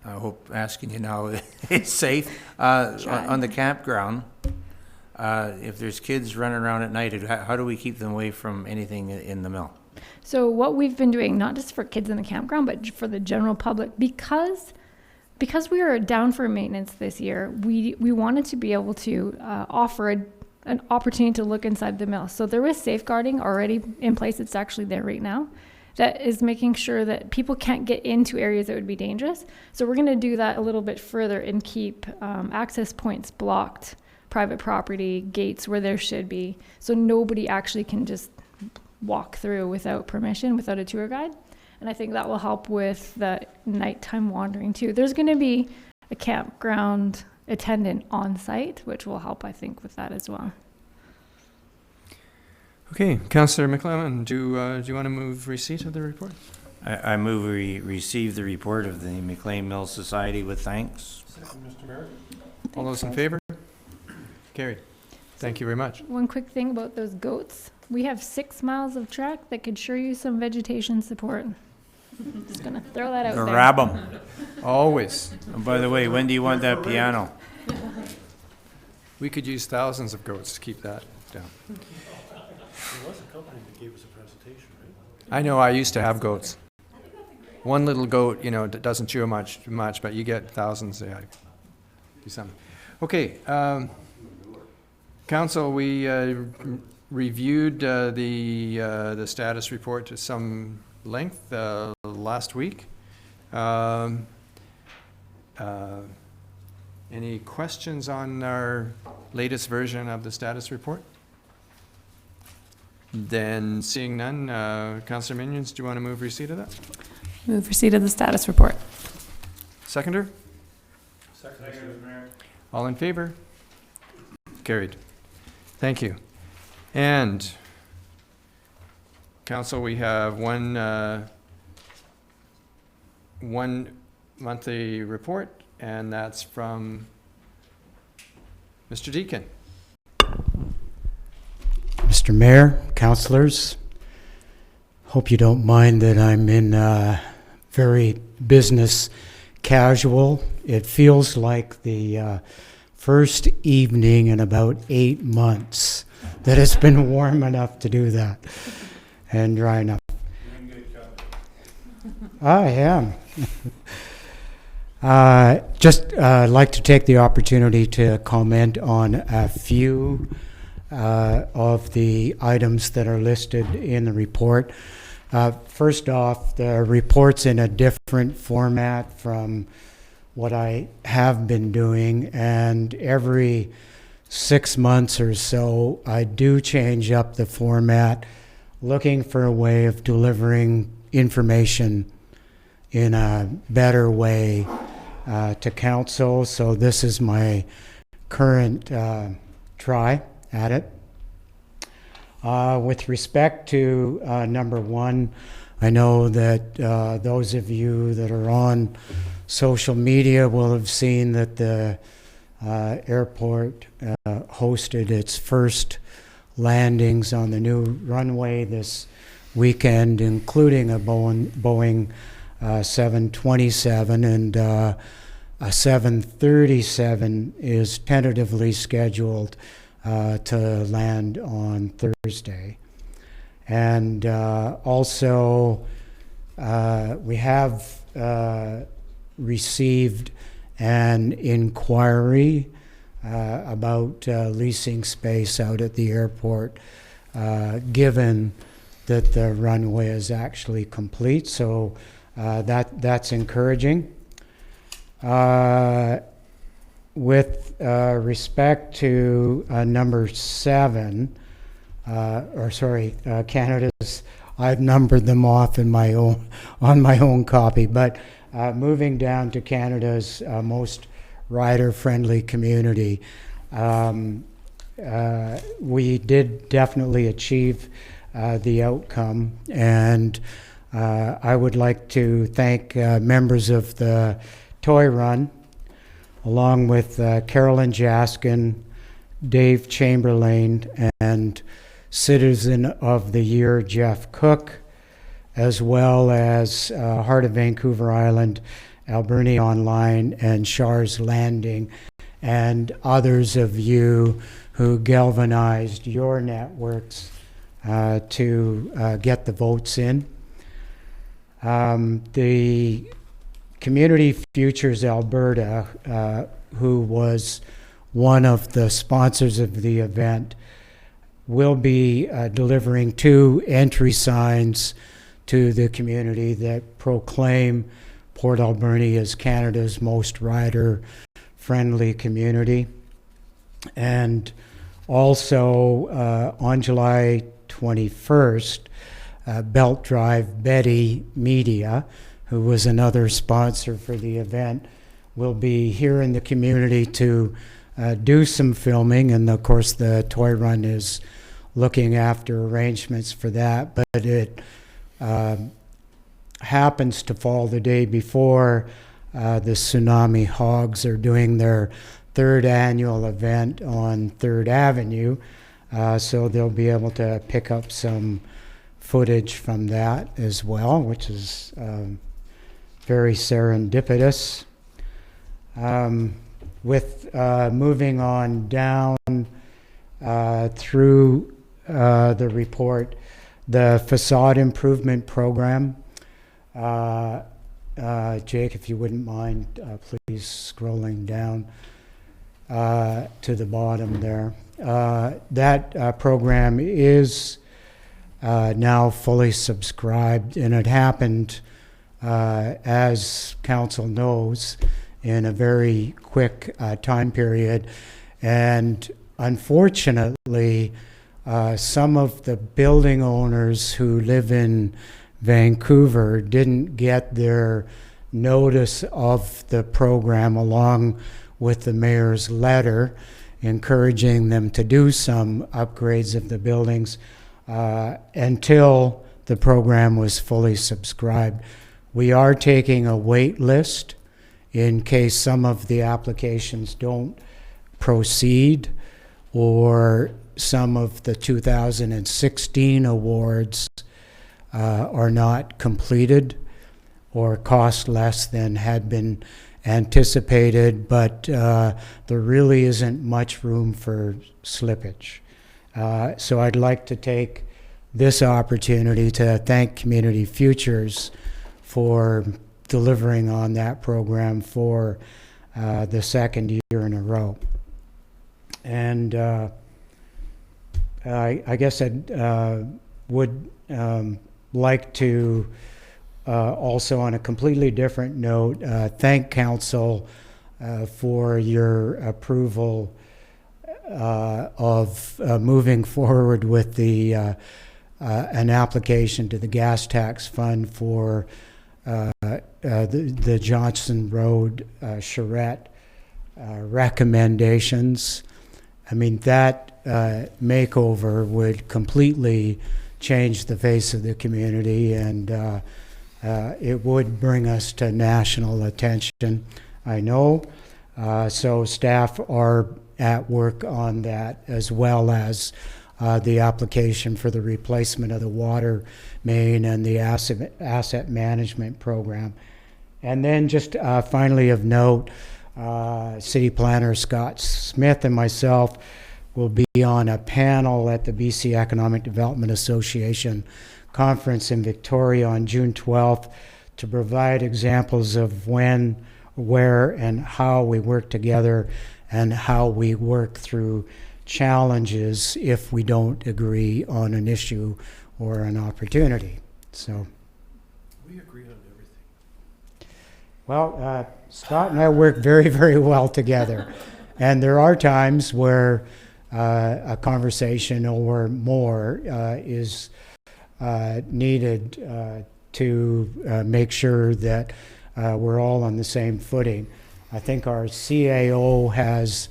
I hope asking you now is safe. On the campground, if there's kids running around at night, how do we keep them away from anything in the mill?
So what we've been doing, not just for kids in the campground, but for the general public, because we are down for maintenance this year, we wanted to be able to offer an opportunity to look inside the mill. So there was safeguarding already in place. It's actually there right now. That is making sure that people can't get into areas that would be dangerous. So we're going to do that a little bit further and keep access points blocked, private property, gates where there should be, so nobody actually can just walk through without permission, without a tour guide. And I think that will help with the nighttime wandering too. There's going to be a campground attendant on site, which will help, I think, with that as well.
Okay, Councillor McLennan, do you want to move receipt of the report?
I move we receive the report of the McLean Mill Society with thanks.
Mr. Mayor.
All those in favor? Carried. Thank you very much.
One quick thing about those goats. We have 6 miles of track that could sure use some vegetation support. Just gonna throw that out there.
Grab them.
Always.
And by the way, when do you want that piano?
We could use thousands of goats to keep that down.
There was a company that gave us a presentation, right?
I know, I used to have goats. One little goat, doesn't chew much, but you get thousands. Yeah, do something. Okay, Council, we reviewed the status report to some length last week. Any questions on our latest version of the status report? Then seeing none, Councillor Minions, do you want to move receipt of that?
Move receipt of the status report.
Seconder?
Second, Mayor.
All in favor? Carried. Thank you. And Council, we have one monthly report, and that's from Mr. Deacon.
Mr. Mayor, councilors, hope you don't mind that I'm in very business casual. It feels like the first evening in about 8 months that it's been warm enough to do that and dry enough. I am. Just like to take the opportunity to comment on a few of the items that are listed in the report. First off, the report's in a different format from what I have been doing, and every 6 months or so, I do change up the format, looking for a way of delivering information in a better way to council. So this is my current try at it. With respect to number one, I know that those of you that are on social media will have seen that the airport hosted its first landings on the new runway this weekend, including a Boeing 727, and a 737 is tentatively scheduled to land on Thursday. And also We have received an inquiry about leasing space out at the airport, given that the runway is actually complete. So that's encouraging. With respect to number 7, Canada's, I've numbered them off in my own on my own copy, but moving down to Canada's most rider-friendly community, we did definitely achieve the outcome, and I would like to thank members of the Toy Run, along with Carolyn Jaskin, Dave Chamberlain, and Citizen of the Year Jeff Cook, as well as Heart of Vancouver Island, Alberni Online, and Shars Landing, and others of you who galvanized your networks to get the votes in. The Community Futures Alberta, who was one of the sponsors of the event, will be delivering 2 entry signs to the community that proclaim Port Alberni as Canada's most rider-friendly community. And also on July 21st, Belt Drive Betty Media, who was another sponsor for the event, will be here in the community to do some filming. And of course, the Toy Run is looking after arrangements for that. But it happens to fall the day before the Tsunami Hogs are doing their 3rd annual event on 3rd Avenue. So they'll be able to pick up some footage from that as well, which is very serendipitous. With moving on down through the report, the facade improvement program. Jake, if you wouldn't mind, please scrolling down to the bottom there. That program is now fully subscribed, and it happened, as council knows, in a very quick time period. And unfortunately, some of the building owners who live in Vancouver didn't get their notice of the program along with the mayor's letter encouraging them to do some upgrades of the buildings until the program was fully subscribed. We are taking a wait list in case some of the applications don't proceed, or some of the 2016 awards are not completed or cost less than had been anticipated, but there really isn't much room for slippage. So I'd like to take this opportunity to thank Community Futures for delivering on that program for the 2nd year in a row. And I guess I would like to also, on a completely different note, thank council for your approval of moving forward with the an application to the gas tax fund for the Johnson Road charrette recommendations. I mean, that makeover would completely change the face of the community, and it would bring us to national attention, I know. So staff are at work on that, as well as the application for the replacement of the water main and the asset management program. And then just finally of note, City Planner Scott Smith and myself will be on a panel at the BC Economic Development Association conference in Victoria on June 12th to provide examples of when, where, and how we work together and how we work through challenges if we don't agree on an issue or an opportunity. So,
We agree on everything.
well, Scott and I work very, very well together. And there are times where a conversation or more is needed to make sure that we're all on the same footing. I think our CAO has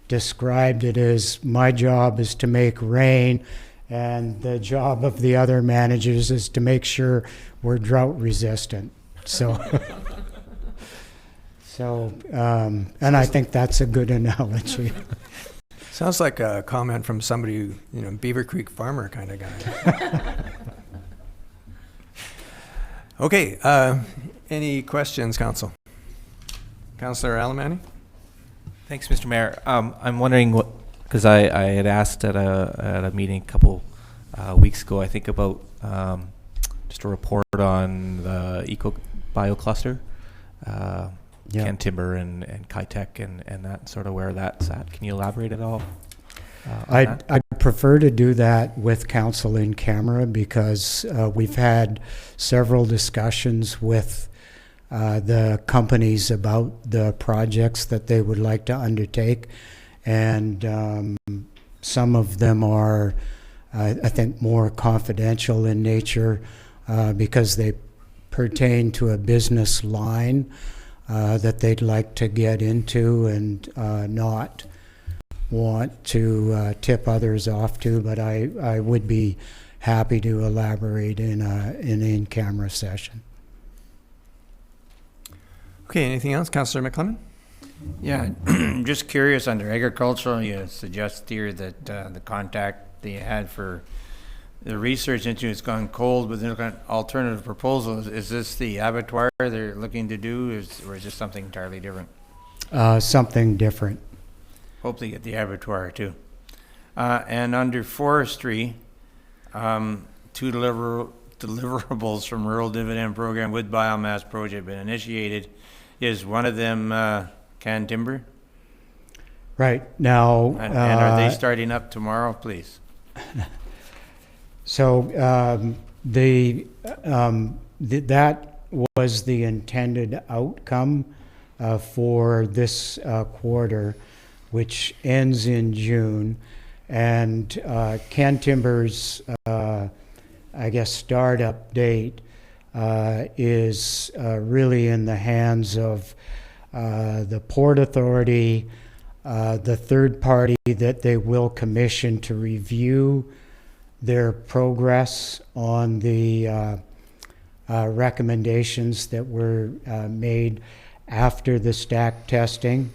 described it as, my job is to make rain, and the job of the other managers is to make sure we're drought resistant. So, and I think that's a good analogy.
Sounds like a comment from somebody, Beaver Creek farmer kind of guy. Okay, any questions, Council? Councillor Alamani?
Thanks, Mr. Mayor. I'm wondering what, because I had asked at a meeting a couple weeks ago, I think, about just a report on the eco-bio cluster, Ken Timber and Kitech and that sort of where that's at. Can you elaborate at all?
I'd prefer to do that with council in camera because we've had several discussions with the companies about the projects that they would like to undertake, and some of them are, I think, more confidential in nature because they pertain to a business line that they'd like to get into and not want to tip others off to, but I would be happy to elaborate in an in-camera session.
Okay, anything else? Councillor McClellan?
Yeah, just curious, under agricultural, you suggest here that the contact that you had for the research into it's gone cold, but there's an alternative proposal. Is this the abattoir they're looking to do, or is this something entirely different?
Something different.
Hope they get the abattoir too. And under forestry, two deliverables from Rural Dividend Program with Biomass Project been initiated. Is one of them canned timber?
Right. Now,
and are they starting up tomorrow, please?
So that was the intended outcome for this quarter, which ends in June, and Can Timber's, I guess, startup date is really in the hands of the Port Authority, the third party that they will commission to review their progress on the recommendations that were made after the stack testing.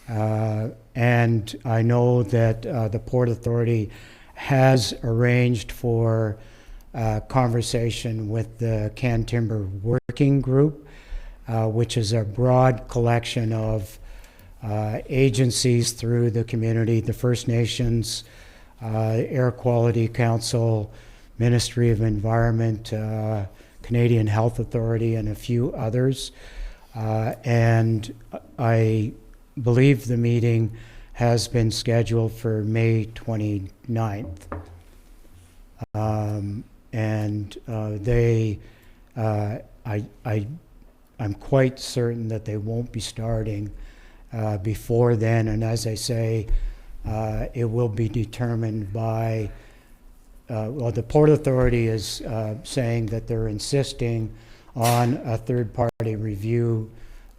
And I know that the Port Authority has arranged for conversation with the Can Timber Working Group, which is a broad collection of agencies through the community, the First Nations, Air Quality Council, Ministry of Environment, Canadian Health Authority, and a few others. And I believe the meeting has been scheduled for May 29th. I'm quite certain that they won't be starting before then, and as I say, it will be determined by, the Port Authority is saying that they're insisting on a third-party review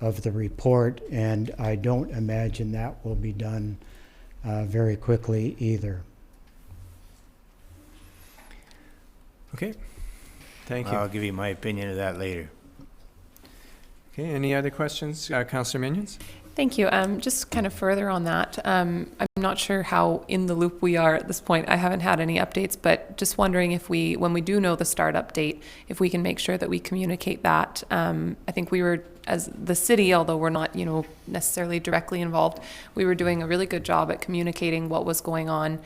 of the report, and I don't imagine that will be done very quickly either.
Okay, thank you.
I'll give you my opinion of that later.
Okay, any other questions, Councillor Minions?
Thank you. Just kind of further on that, I'm not sure how in the loop we are at this point. I haven't had any updates, but just wondering if when we do know the startup date, if we can make sure that we communicate that. I think we were, as the city, although we're not, necessarily directly involved, we were doing a really good job at communicating what was going on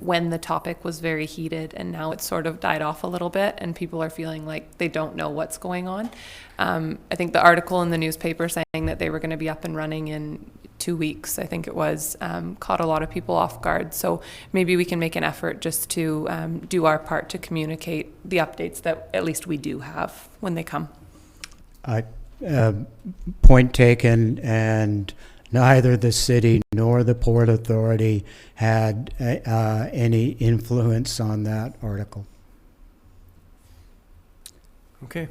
when the topic was very heated, and now it's sort of died off a little bit, and people are feeling like they don't know what's going on. I think the article in the newspaper saying that they were going to be up and running in 2 weeks, I think it was, caught a lot of people off guard. So maybe we can make an effort just to do our part to communicate the updates that at least we do have when they come.
Point taken, and neither the city nor the Port Authority had any influence on that article.
Okay.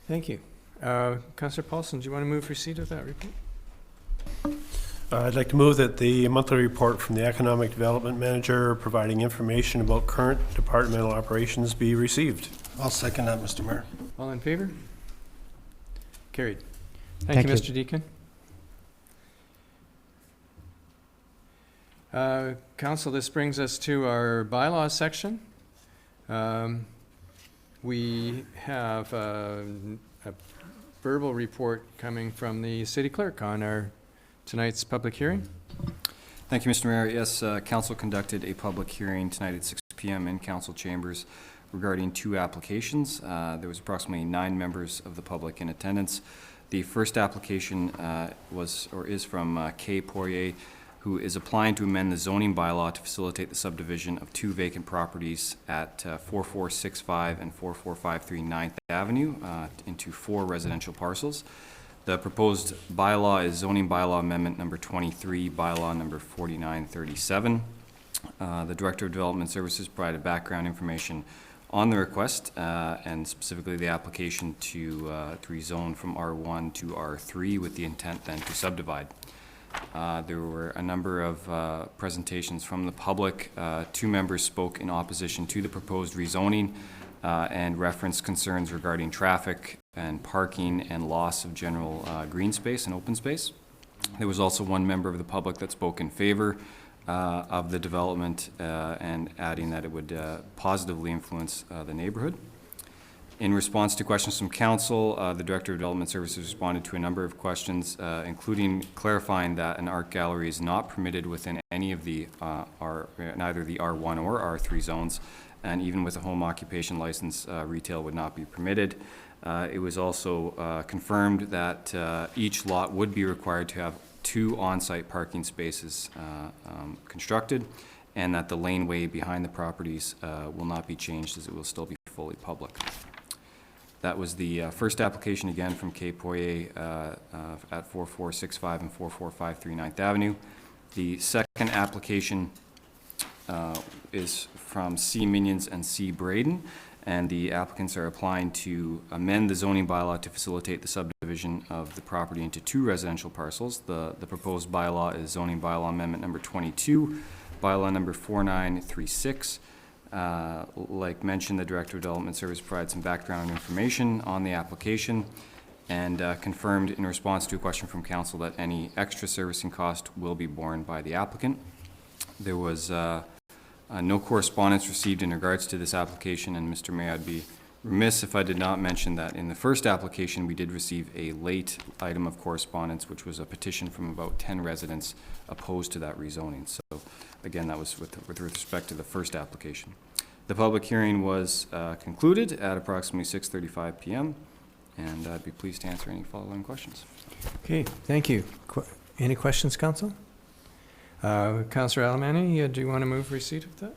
Thank you. Councillor Paulson, do you want to move receipt of that report?
I'd like to move that the monthly report from the Economic Development Manager providing information about current departmental operations be received.
I'll second that, Mr. Mayor.
All in favor? Carried. Thank you, Mr. Deacon. Council, this brings us to our bylaws section. We have a verbal report coming from the city clerk on our tonight's public hearing.
Thank you, Mr. Mayor. Yes, council conducted a public hearing tonight at 6 p.m. in council chambers regarding 2 applications. There was approximately 9 members of the public in attendance. The first application is from Kay Poirier, who is applying to amend the zoning bylaw to facilitate the subdivision of 2 vacant properties at 4465 and 4453 9th Avenue into 4 residential parcels. The proposed bylaw is zoning bylaw amendment number 23, bylaw number 4937. The Director of Development Services provided background information on the request and specifically the application to rezone from R1 to R3 with the intent then to subdivide. There were a number of presentations from the public. 2 members spoke in opposition to the proposed rezoning and referenced concerns regarding traffic and parking and loss of general green space and open space. There was also 1 member of the public that spoke in favor of the development and adding that it would positively influence the neighborhood. In response to questions from council, the Director of Development Services responded to a number of questions, including clarifying that an art gallery is not permitted within any of the neither the R1 or R3 zones, and even with a home occupation license, retail would not be permitted. It was also confirmed that each lot would be required to have 2 on-site parking spaces constructed, and that the laneway behind the properties will not be changed, as it will still be fully public. That was the first application, again from Kay Poirier at 4465 and 4453 9th Avenue. The second application is from C. Minions and C. Braden, and the applicants are applying to amend the zoning bylaw to facilitate the subdivision of the property into 2 residential parcels. The proposed bylaw is zoning bylaw amendment number 22, bylaw number 4936. Like mentioned, the Director of Development Service provided some background information on the application and confirmed in response to a question from council that any extra servicing cost will be borne by the applicant. There was no correspondence received in regards to this application, and Mr. Mayor, I'd be remiss if I did not mention that in the first application we did receive a late item of correspondence, which was a petition from about 10 residents opposed to that rezoning. So again, that was with respect to the first application. The public hearing was concluded at approximately 6:35 p.m. and I'd be pleased to answer any following questions.
Okay, thank you. Any questions, council? Councillor Alberni, do you want to move receipt of that?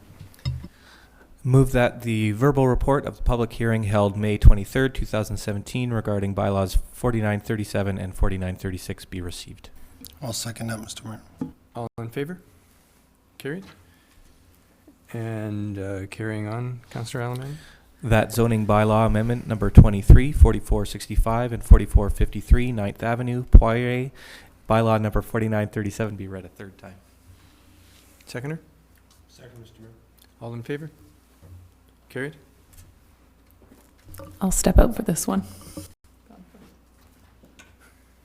Move that the verbal report of the public hearing held May 23rd, 2017 regarding bylaws 4937 and 4936 be received.
I'll second that, Mr. Mayor.
All in favor? Carried. And carrying on, Councillor Alberni?
That zoning bylaw amendment number 23, 4465 and 4453 9th Avenue, Poirier, bylaw number 4937 be read a 3rd time.
Seconder?
Second, Mr. Mayor.
All in favor? Carried.
I'll step out for this one.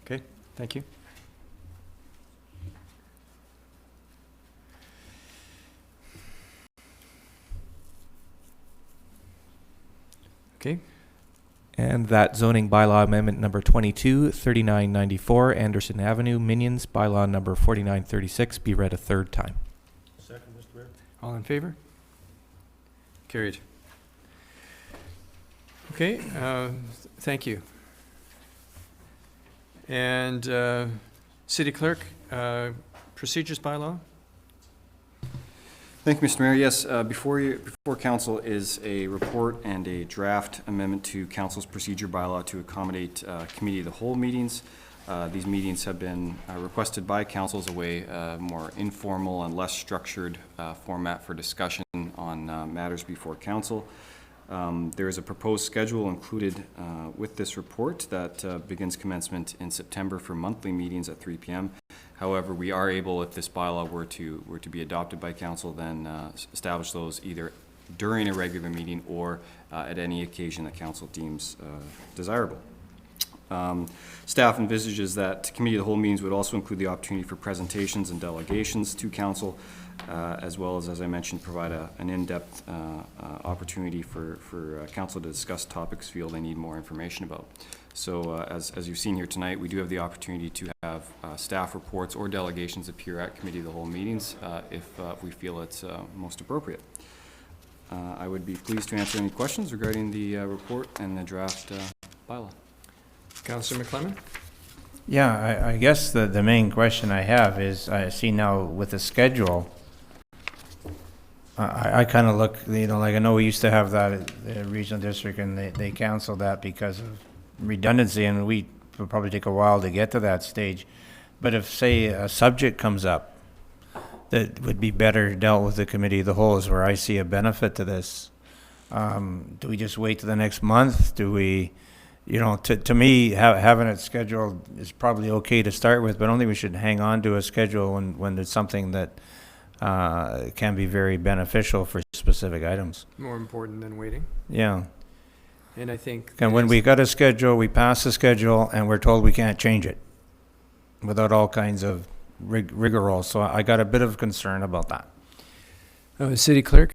Okay, thank you. Okay.
And that zoning bylaw amendment number 22, 3994 Anderson Avenue, Minions, bylaw number 4936 be read a 3rd time.
Second, Mr. Mayor.
All in favor? Carried. Okay, thank you. And City Clerk, procedures bylaw?
Thank you, Mr. Mayor. Yes, before council is a report and a draft amendment to council's procedure bylaw to accommodate committee of the whole meetings. These meetings have been requested by council as a way more informal and less structured format for discussion on matters before council. There is a proposed schedule included with this report that begins commencement in September for monthly meetings at 3 p.m. However, we are able, if this bylaw were to be adopted by council, then establish those either during a regular meeting or at any occasion that council deems desirable. Staff envisages that committee of the whole meetings would also include the opportunity for presentations and delegations to council, as well as I mentioned, provide an in-depth opportunity for council to discuss topics feel they need more information about. So as you've seen here tonight, we do have the opportunity to have staff reports or delegations appear at committee of the whole meetings if we feel it's most appropriate. I would be pleased to answer any questions regarding the report and the draft bylaw.
Councillor McClellan?
Yeah, I guess the main question I have is, I see now with the schedule, I kind of look, like I know we used to have that at the regional district and they canceled that because of redundancy, and we will probably take a while to get to that stage. But if, say, a subject comes up that would be better dealt with the committee of the whole, is where I see a benefit to this. Do we just wait to the next month? Do we, to me, having it scheduled is probably okay to start with, but I don't think we should hang on to a schedule when there's something that can be very beneficial for specific items.
More important than waiting.
Yeah.
And I think...
And when we got a schedule, we pass the schedule, and we're told we can't change it without all kinds of rigmarole. So I got a bit of concern about that.
City Clerk?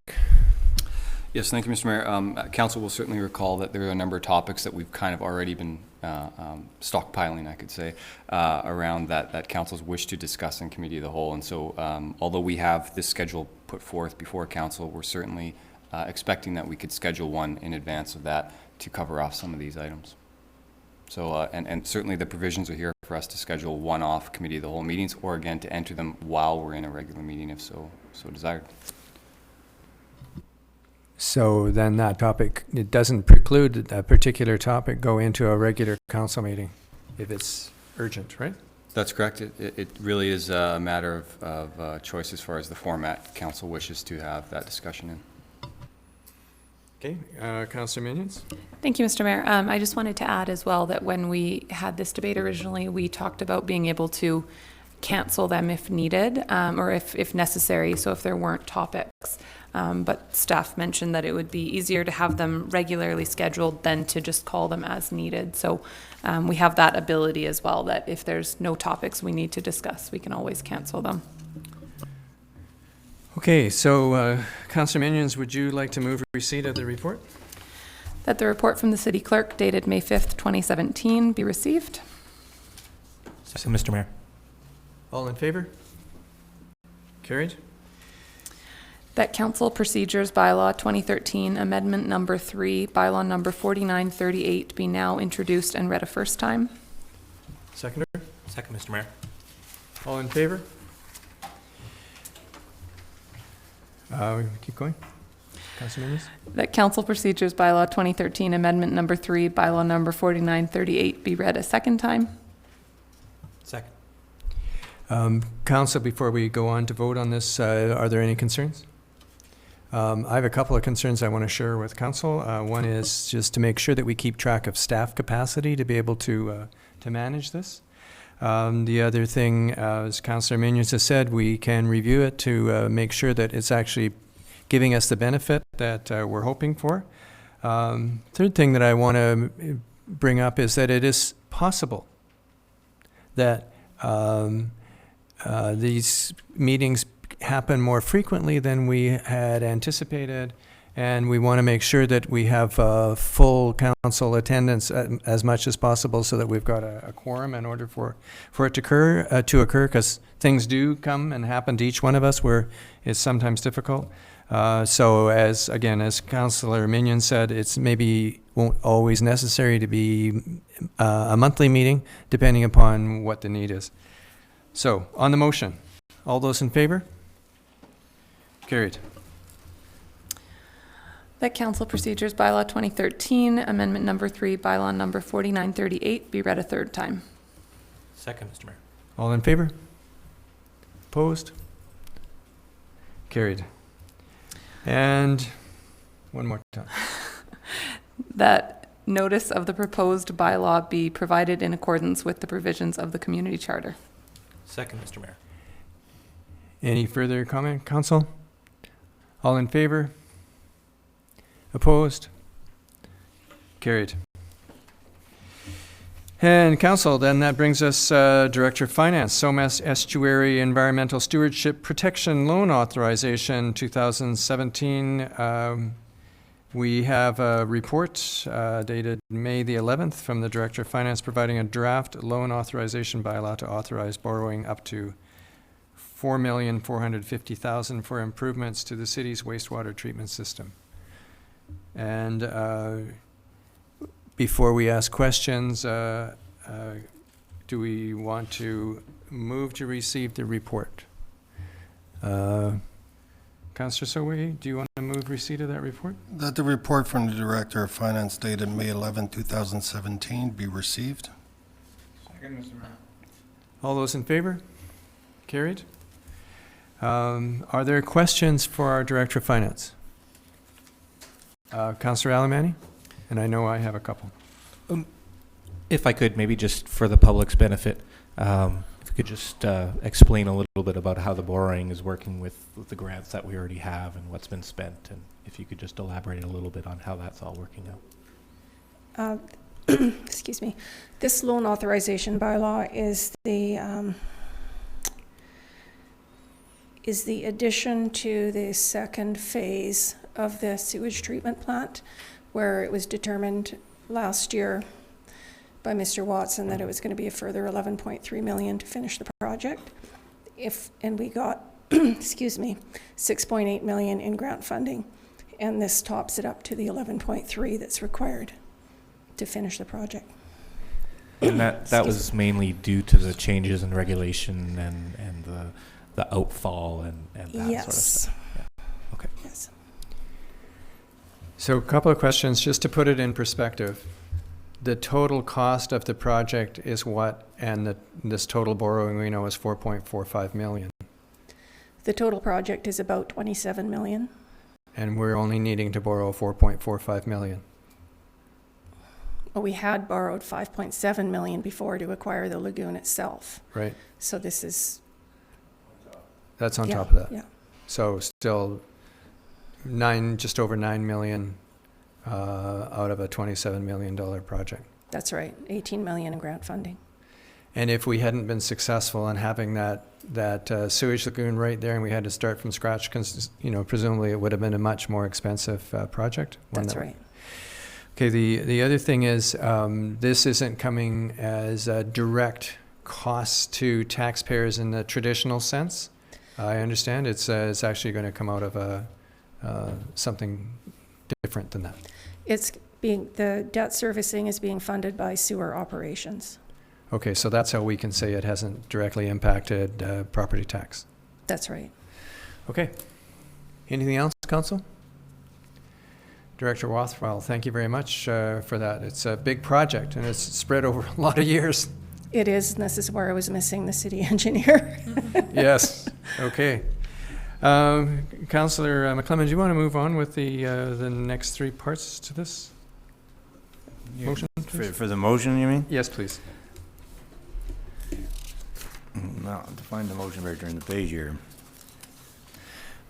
Yes, thank you, Mr. Mayor. Council will certainly recall that there are a number of topics that we've kind of already been stockpiling, I could say, around that council's wish to discuss in committee of the whole. And so although we have this schedule put forth before council, we're certainly expecting that we could schedule one in advance of that to cover off some of these items. So, and certainly the provisions are here for us to schedule one-off committee of the whole meetings, or again, to enter them while we're in a regular meeting if so desired.
So then that topic, it doesn't preclude a particular topic go into a regular council meeting if it's urgent, right?
That's correct. It really is a matter of choice as far as the format council wishes to have that discussion in.
Okay, Councillor Minions?
Thank you, Mr. Mayor. I just wanted to add as well that when we had this debate originally, we talked about being able to cancel them if needed, or if necessary, so if there weren't topics. But staff mentioned that it would be easier to have them regularly scheduled than to just call them as needed. So we have that ability as well, that if there's no topics we need to discuss, we can always cancel them.
Okay, so Councillor Minions, would you like to move receipt of the report?
That the report from the city clerk dated May 5th, 2017 be received.
Second, Mr. Mayor.
All in favor? Carried.
That council procedures bylaw 2013 amendment number 3, bylaw number 4938 be now introduced and read a first time.
Seconder?
Second, Mr. Mayor.
All in favor? Keep going. Councilor Minions?
That council procedures bylaw 2013 amendment number 3, bylaw number 4938 be read a second time.
Second.
Council, before we go on to vote on this, are there any concerns? I have a couple of concerns I want to share with council. One is just to make sure that we keep track of staff capacity to be able to manage this. The other thing, as Councillor Minions has said, we can review it to make sure that it's actually giving us the benefit that we're hoping for. Third thing that I want to bring up is that it is possible that these meetings happen more frequently than we had anticipated, and we want to make sure that we have full council attendance as much as possible so that we've got a quorum in order for it to occur, because things do come and happen to each one of us where it's sometimes difficult. So as Councillor Minion said, it's maybe won't always necessary to be a monthly meeting, depending upon what the need is. So, on the motion, all those in favor? Carried.
That Council Procedures Bylaw 2013, Amendment Number 3, Bylaw Number 4938 be read a third time.
Second, Mr. Mayor.
All in favor? Opposed? Carried. And one more time.
That notice of the proposed bylaw be provided in accordance with the provisions of the community charter.
Second, Mr. Mayor.
Any further comment, Council? All in favor? Opposed? Carried. And Council, then that brings us Director of Finance, SOMAS Estuary Environmental Stewardship Protection Loan Authorization 2017. We have a report dated May the 11th from the Director of Finance providing a draft loan authorization bylaw to authorize borrowing up to $4,450,000 for improvements to the city's wastewater treatment system. And before we ask questions, do we want to move to receive the report? Councillor Sowe, do you want to move receipt of that report?
That the report from the Director of Finance dated May 11, 2017 be received.
Second, Mr. Mayor.
All those in favor? Carried. Are there questions for our Director of Finance? Councillor Alberni? And I know I have a couple.
If I could, maybe just for the public's benefit, if you could just explain a little bit about how the borrowing is working with the grants that we already have and what's been spent, and if you could just elaborate a little bit on how that's all working out.
Excuse me. This loan authorization bylaw is the addition to the second phase of the sewage treatment plant, where it was determined last year by Mr. Watson that it was going to be a further $11.3 million to finish the project. And we got, excuse me, $6.8 million in grant funding, and this tops it up to the 11.3 that's required to finish the project.
And that was mainly due to the changes in regulation and the outfall and that
yes.
sort of stuff. Yeah. Okay.
Yes.
So a couple of questions, just to put it in perspective. The total cost of the project is what, and this total borrowing we know is $4.45 million.
The total project is about $27 million.
And we're only needing to borrow $4.45 million.
Well, we had borrowed $5.7 million before to acquire the lagoon itself.
Right.
So this is...
That's on
yeah,
top of that.
Yeah.
So still just over $9 million out of a $27 million project.
That's right, $18 million in grant funding.
And if we hadn't been successful in having that sewage lagoon right there, and we had to start from scratch, presumably it would have been a much more expensive project.
That's right.
Okay. The other thing is this isn't coming as a direct cost to taxpayers in the traditional sense. I understand it's actually going to come out of something different than that.
The debt servicing is being funded by sewer operations.
Okay, so that's how we can say it hasn't directly impacted property tax.
That's right.
Okay. Anything else, Council? Director Rothwell, thank you very much for that. It's a big project, and it's spread over a lot of years.
It is, and this is where I was missing the city engineer.
Yes. Okay. Councillor McClellan, do you want to move on with the next three parts to this motion?
For the motion, you mean?
Yes, please.
No, to find the motion right during the page here.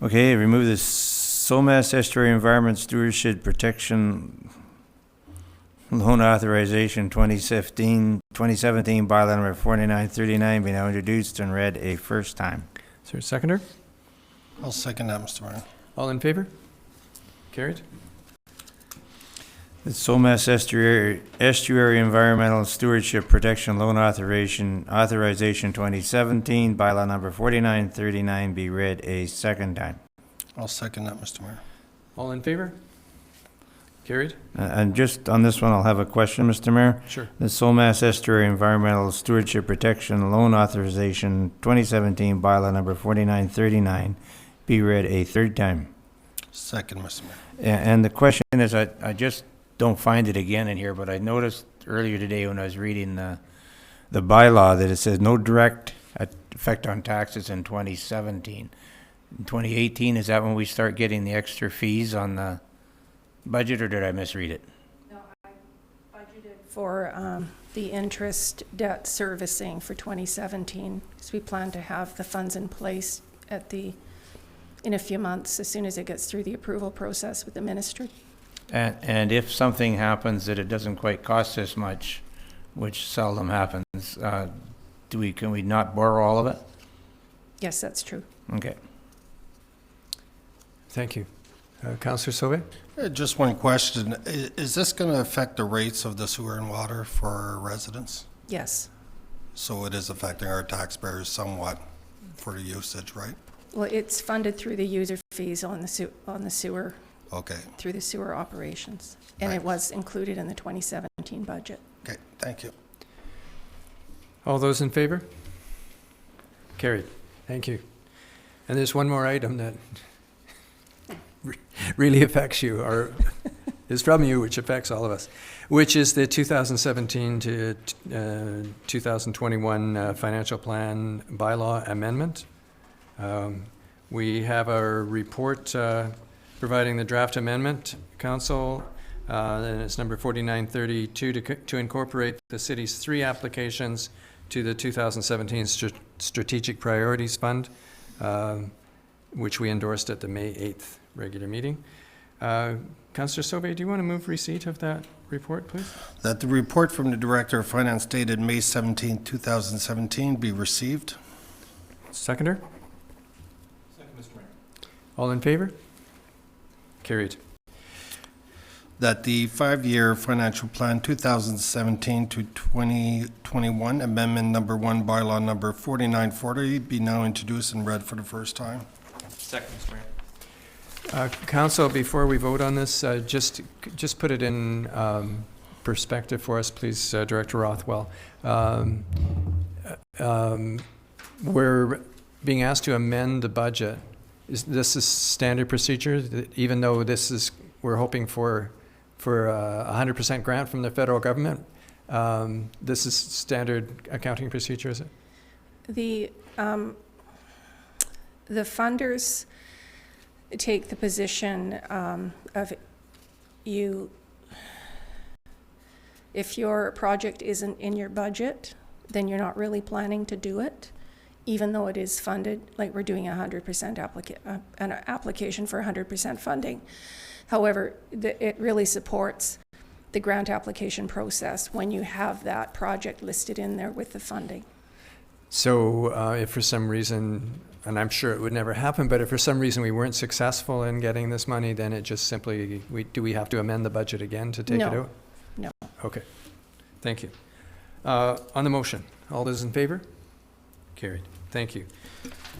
Okay, remove the SOMAS Estuary Environment Stewardship Protection Loan Authorization 2017 bylaw number 4939 be now introduced and read a first time.
Is there a seconder?
I'll second that, Mr. Mayor.
All in favor? Carried.
The Somas Estuary Environmental Stewardship Protection Loan Authorization 2017, bylaw number 4939 be read a second time.
I'll second that, Mr. Mayor.
All in favor? Carried.
And just on this one, I'll have a question, Mr. Mayor.
Sure.
The Somas Estuary Environmental Stewardship Protection Loan Authorization 2017, bylaw number 4939 be read a third time.
Second, Mr. Mayor.
And the question is, I just don't find it again in here, but I noticed earlier today when I was reading the bylaw that it says no direct effect on taxes in 2017. In 2018, is that when we start getting the extra fees on the budget, or did I misread it?
No, I budgeted for the interest debt servicing for 2017, because we plan to have the funds in place in a few months, as soon as it gets through the approval process with the ministry.
And if something happens that it doesn't quite cost us much, which seldom happens, can we not borrow all of it?
Yes, that's true.
Okay.
Thank you. Councillor Sauvé?
Just one question. Is this going to affect the rates of the sewer and water for our residents?
Yes.
So it is affecting our taxpayers somewhat for the usage, right?
Well, it's funded through the user fees on the sewer.
Okay.
Through the sewer operations. And
Right.
it was included in the 2017 budget.
Okay, thank you.
All those in favor? Carried. Thank you. And there's one more item that really affects you, or is from you, which affects all of us, which is the 2017 to 2021 financial plan bylaw amendment. We have a report providing the draft amendment, Council, and it's number 4932 to incorporate the city's 3 applications to the 2017 Strategic Priorities Fund, which we endorsed at the May 8th regular meeting. Councillor Sauvé, do you want to move receipt of that report, please?
That the report from the Director of Finance dated May 17, 2017 be received.
Seconder?
Second, Mr. Mayor.
All in favor? Carried.
That the 5-year financial plan 2017 to 2021 amendment number 1 bylaw number 4940 be now introduced and read for the first time.
Second, Mr. Mayor.
Council, before we vote on this, just put it in perspective for us, please, Director Rothwell. We're being asked to amend the budget. This is standard procedure, even though we're hoping for 100% grant from the federal government. This is standard accounting procedure, is it?
The funders take the position of if your project isn't in your budget, then you're not really planning to do it, even though it is funded, like we're doing 100% an application for 100% funding. However, it really supports the grant application process when you have that project listed in there with the funding.
So if for some reason, and I'm sure it would never happen, but if for some reason we weren't successful in getting this money, then it just simply, do we have to amend the budget again to take it out?
No.
Okay. Thank you. On the motion, all those in favor? Carried. Thank you.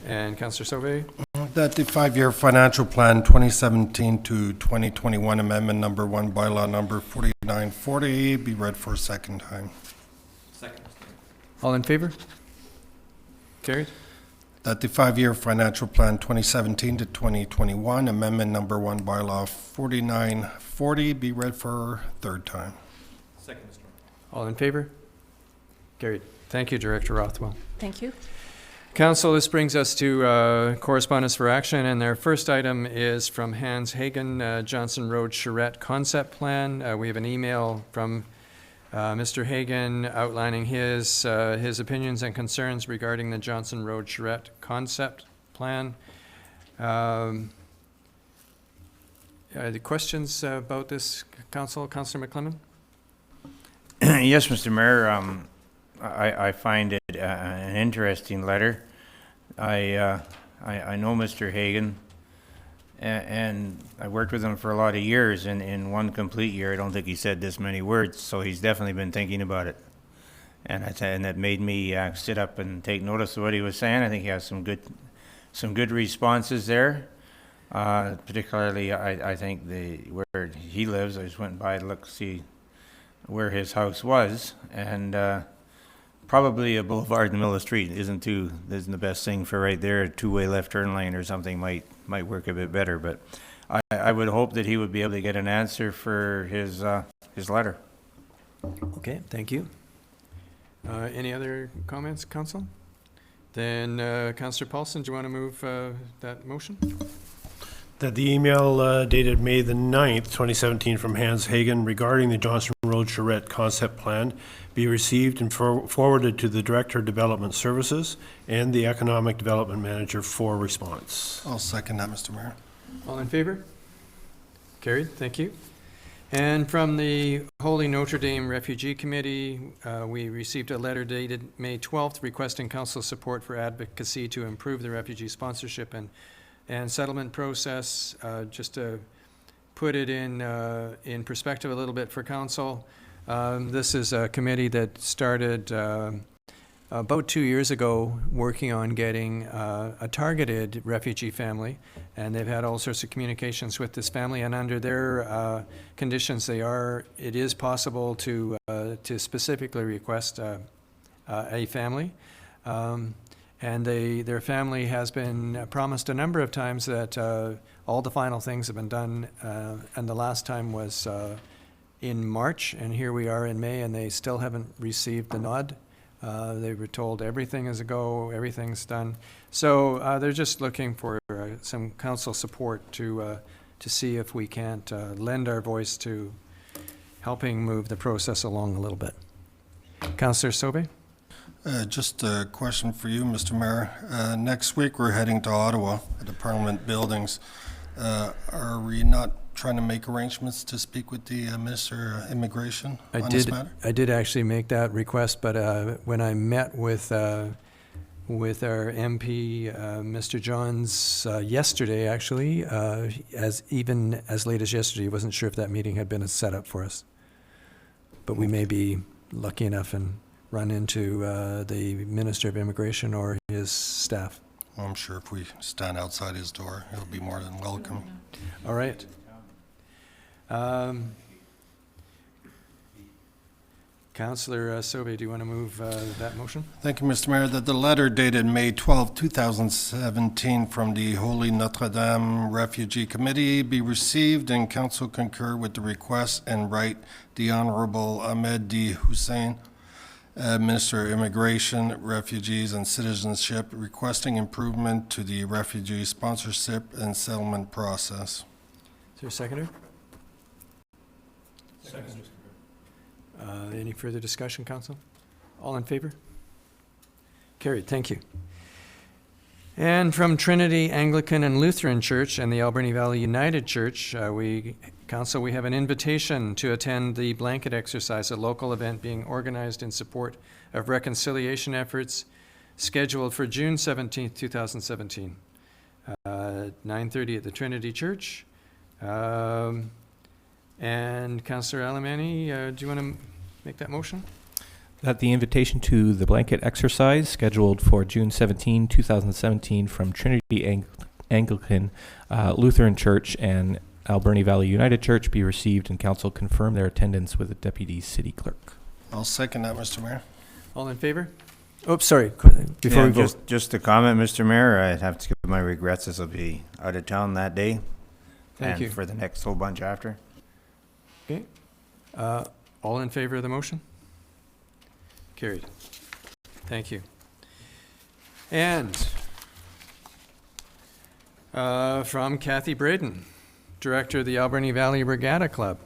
And Councillor Sauvé?
That the 5-year financial plan 2017 to 2021 amendment number 1 bylaw number 4940 be read for a second time.
Second, Mr. Mayor.
All in favor? Carried.
That the 5-year financial plan 2017 to 2021 amendment number 1 bylaw 4940 be read for third time.
Second, Mr. Mayor.
All in favor? Carried. Thank you, Director Rothwell.
Thank you.
Council, this brings us to correspondence for action, and their first item is from Hans Hagen, Johnson Road Charette Concept Plan. We have an email from Mr. Hagen outlining his opinions and concerns regarding the Johnson Road Charette Concept Plan. The questions about this, Council? Councillor McClellan?
Yes, Mr. Mayor. I find it an interesting letter. I know Mr. Hagen. And I worked with him for a lot of years, and in one complete year, I don't think he said this many words, so he's definitely been thinking about it. And that made me sit up and take notice of what he was saying. I think he has some good responses there. Particularly, I think where he lives, I just went by to look see where his house was, and probably a boulevard in the middle of the street isn't the best thing for right there. A two-way left turn lane or something might work a bit better, but I would hope that he would be able to get an answer for his letter.
Okay, thank you. Any other comments, Council? Then, Councillor Paulson, do you want to move that motion?
That the email dated May the 9th, 2017 from Hans Hagen regarding the Johnson Road Charette concept plan be received and forwarded to the Director of Development Services and the Economic Development Manager for response.
I'll second that, Mr. Mayor.
All in favor? Carried, thank you. And from the Holy Notre Dame Refugee Committee, we received a letter dated May 12th requesting council support for advocacy to improve the refugee sponsorship and settlement process. Just to put it in perspective a little bit for council, this is a committee that started about 2 years ago working on getting a targeted refugee family, and they've had all sorts of communications with this family, and under their conditions it is possible to specifically request a family. And their family has been promised a number of times that all the final things have been done, and the last time was in March, and here we are in May, and they still haven't received the nod. They were told everything is a go, everything's done. So they're just looking for some council support to see if we can't lend our voice to helping move the process along a little bit. Councillor Sobe?
Just a question for you, Mr. Mayor. Next week, we're heading to Ottawa at the Parliament buildings. Are we not trying to make arrangements to speak with the Minister of Immigration on this matter?
I did actually make that request, but when I met with our MP, Mr. Johns, yesterday, actually, even as late as yesterday, he wasn't sure if that meeting had been set up for us. But we may be lucky enough and run into the Minister of Immigration or his staff.
Well, I'm sure if we stand outside his door, he'll be more than welcome.
All right. Councillor Sobe, do you want to move that motion?
Thank you, Mr. Mayor. That the letter dated May 12, 2017 from the Holy Notre Dame Refugee Committee be received and council concur with the request and write the Honorable Ahmed D. Hussein, Minister of Immigration, Refugees and Citizenship, requesting improvement to the refugee sponsorship and settlement process.
Is there a seconder?
Second.
Any further discussion, Council? All in favor? Carried, thank you. And from Trinity Anglican and Lutheran Church and the Alberni Valley United Church, Council, we have an invitation to attend the blanket exercise, a local event being organized in support of reconciliation efforts scheduled for June 17th, 2017, 9:30 at the Trinity Church. And Councillor Alberni, do you want to make that motion?
That the invitation to the blanket exercise scheduled for June 17, 2017 from Trinity Anglican, Lutheran Church and Alberni Valley United Church be received and council confirm their attendance with the Deputy City Clerk.
I'll second that, Mr. Mayor.
All in favor? Oh, sorry. Before we vote.
Just a comment, Mr. Mayor, I'd have to give my regrets as I'll be out of town that day.
Thank you.
And for the next whole bunch after.
Okay. All in favor of the motion? Carried. Thank you. And from Kathy Braden, Director of the Alberni Valley Regatta Club.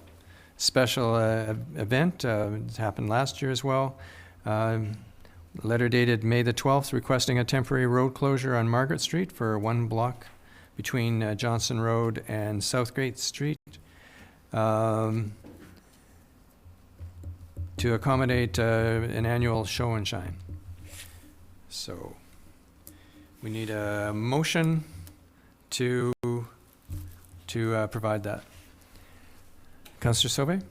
Special event, it happened last year as well. Letter dated May the 12th requesting a temporary road closure on Margaret Street for 1 block between Johnson Road and Southgate Street. To accommodate an annual show and shine. So we need a motion to to provide that. Councillor Sauvé?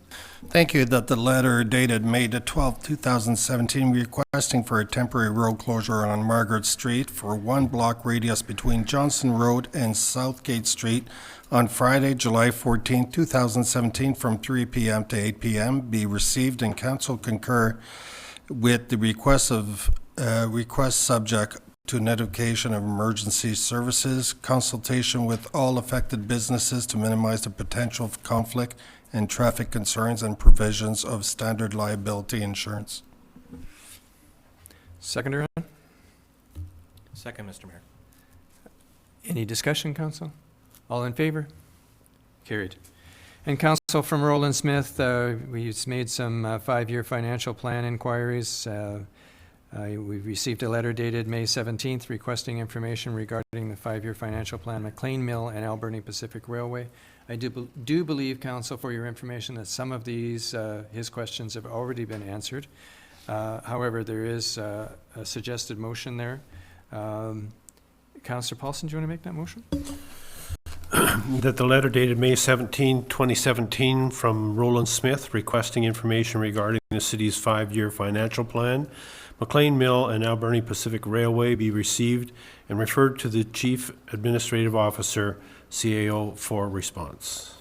Thank you. That the letter dated May the 12th, 2017, requesting for a temporary road closure on Margaret Street for 1 block radius between Johnson Road and Southgate Street on Friday, July 14th, 2017, from 3 p.m. to 8 p.m. be received, and council concur with the request subject to notification of emergency services, consultation with all affected businesses to minimize the potential of conflict and traffic concerns, and provisions of standard liability insurance.
Seconder on?
Second, Mr. Mayor.
Any discussion, council? All in favor? Carried. And council, from Roland Smith, we made some 5-year financial plan inquiries. We received a letter dated May 17th requesting information regarding the 5-year financial plan, McLean Mill and Alberni Pacific Railway. I do believe, council, for your information, that some of these, his questions have already been answered. However, there is a suggested motion there. Councillor Paulson, do you want to make that motion?
That the letter dated May 17, 2017, from Roland Smith requesting information regarding the city's 5-year financial plan, McLean Mill and Alberni Pacific Railway be received and referred to the Chief Administrative Officer, CAO, for response.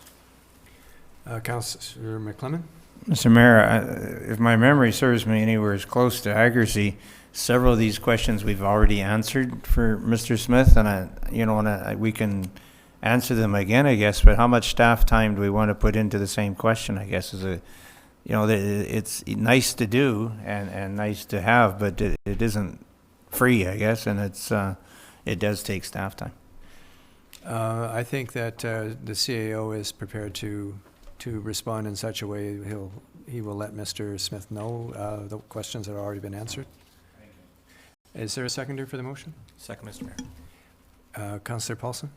Councillor McClellan?
Mr. Mayor, if my memory serves me anywhere as close to accuracy, several of these questions we've already answered for Mr. Smith, and we can answer them again, I guess, but how much staff time do we want to put into the same question, I guess, it's nice to do and nice to have, but it isn't free, I guess, and it does take staff time.
I think that the CAO is prepared to respond in such a way he will let Mr. Smith know the questions that have already been answered. Is there a seconder for the motion?
Second, Mr. Mayor.
Councillor Paulson?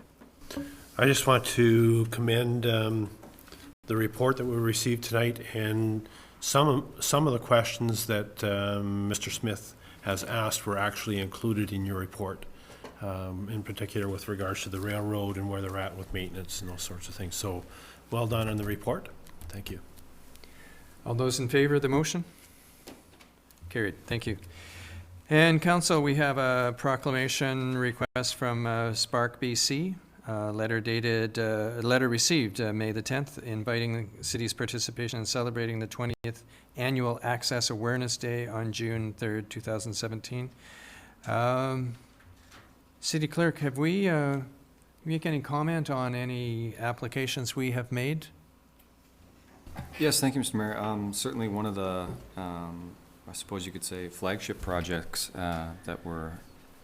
I just want to commend the report that we received tonight, and some of the questions that Mr. Smith has asked were actually included in your report, in particular with regards to the railroad and where they're at with maintenance and those sorts of things. So well done on the report. Thank you.
All those in favor of the motion? Carried. Thank you. And council, we have a proclamation request from Spark BC. Letter received May the 10th, inviting the city's participation in celebrating the 20th Annual Access Awareness Day on June 3rd, 2017. City Clerk, have we make any comment on any applications we have made?
Yes, thank you, Mr. Mayor. Certainly one of the, I suppose you could say, flagship projects that we're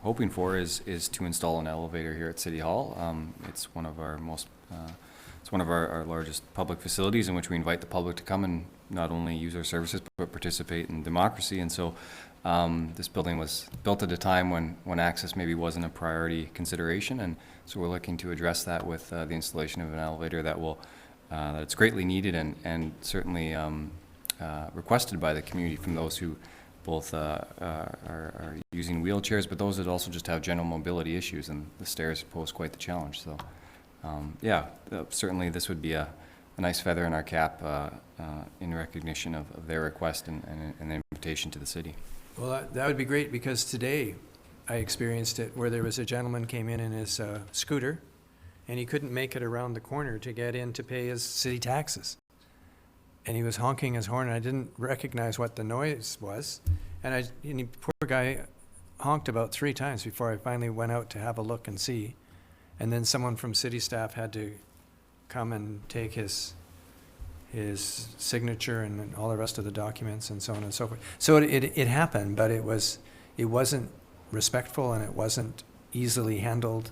hoping for is to install an elevator here at City Hall. It's one of our our largest public facilities in which we invite the public to come and not only use our services but participate in democracy. And so this building was built at a time when access maybe wasn't a priority consideration, and so we're looking to address that with the installation of an elevator that it's greatly needed and certainly requested by the community, from those who both are using wheelchairs, but those that also just have general mobility issues, and the stairs pose quite the challenge. So, certainly this would be a nice feather in our cap in recognition of their request and the invitation to the city.
Well, that would be great, because today I experienced it where there was a gentleman came in his scooter, and he couldn't make it around the corner to get in to pay his city taxes. And he was honking his horn, and I didn't recognize what the noise was. And the poor guy honked about 3 times before I finally went out to have a look and see. And then someone from city staff had to come and take his signature and all the rest of the documents and so on and so forth. So it happened, but it wasn't respectful, and it wasn't easily handled.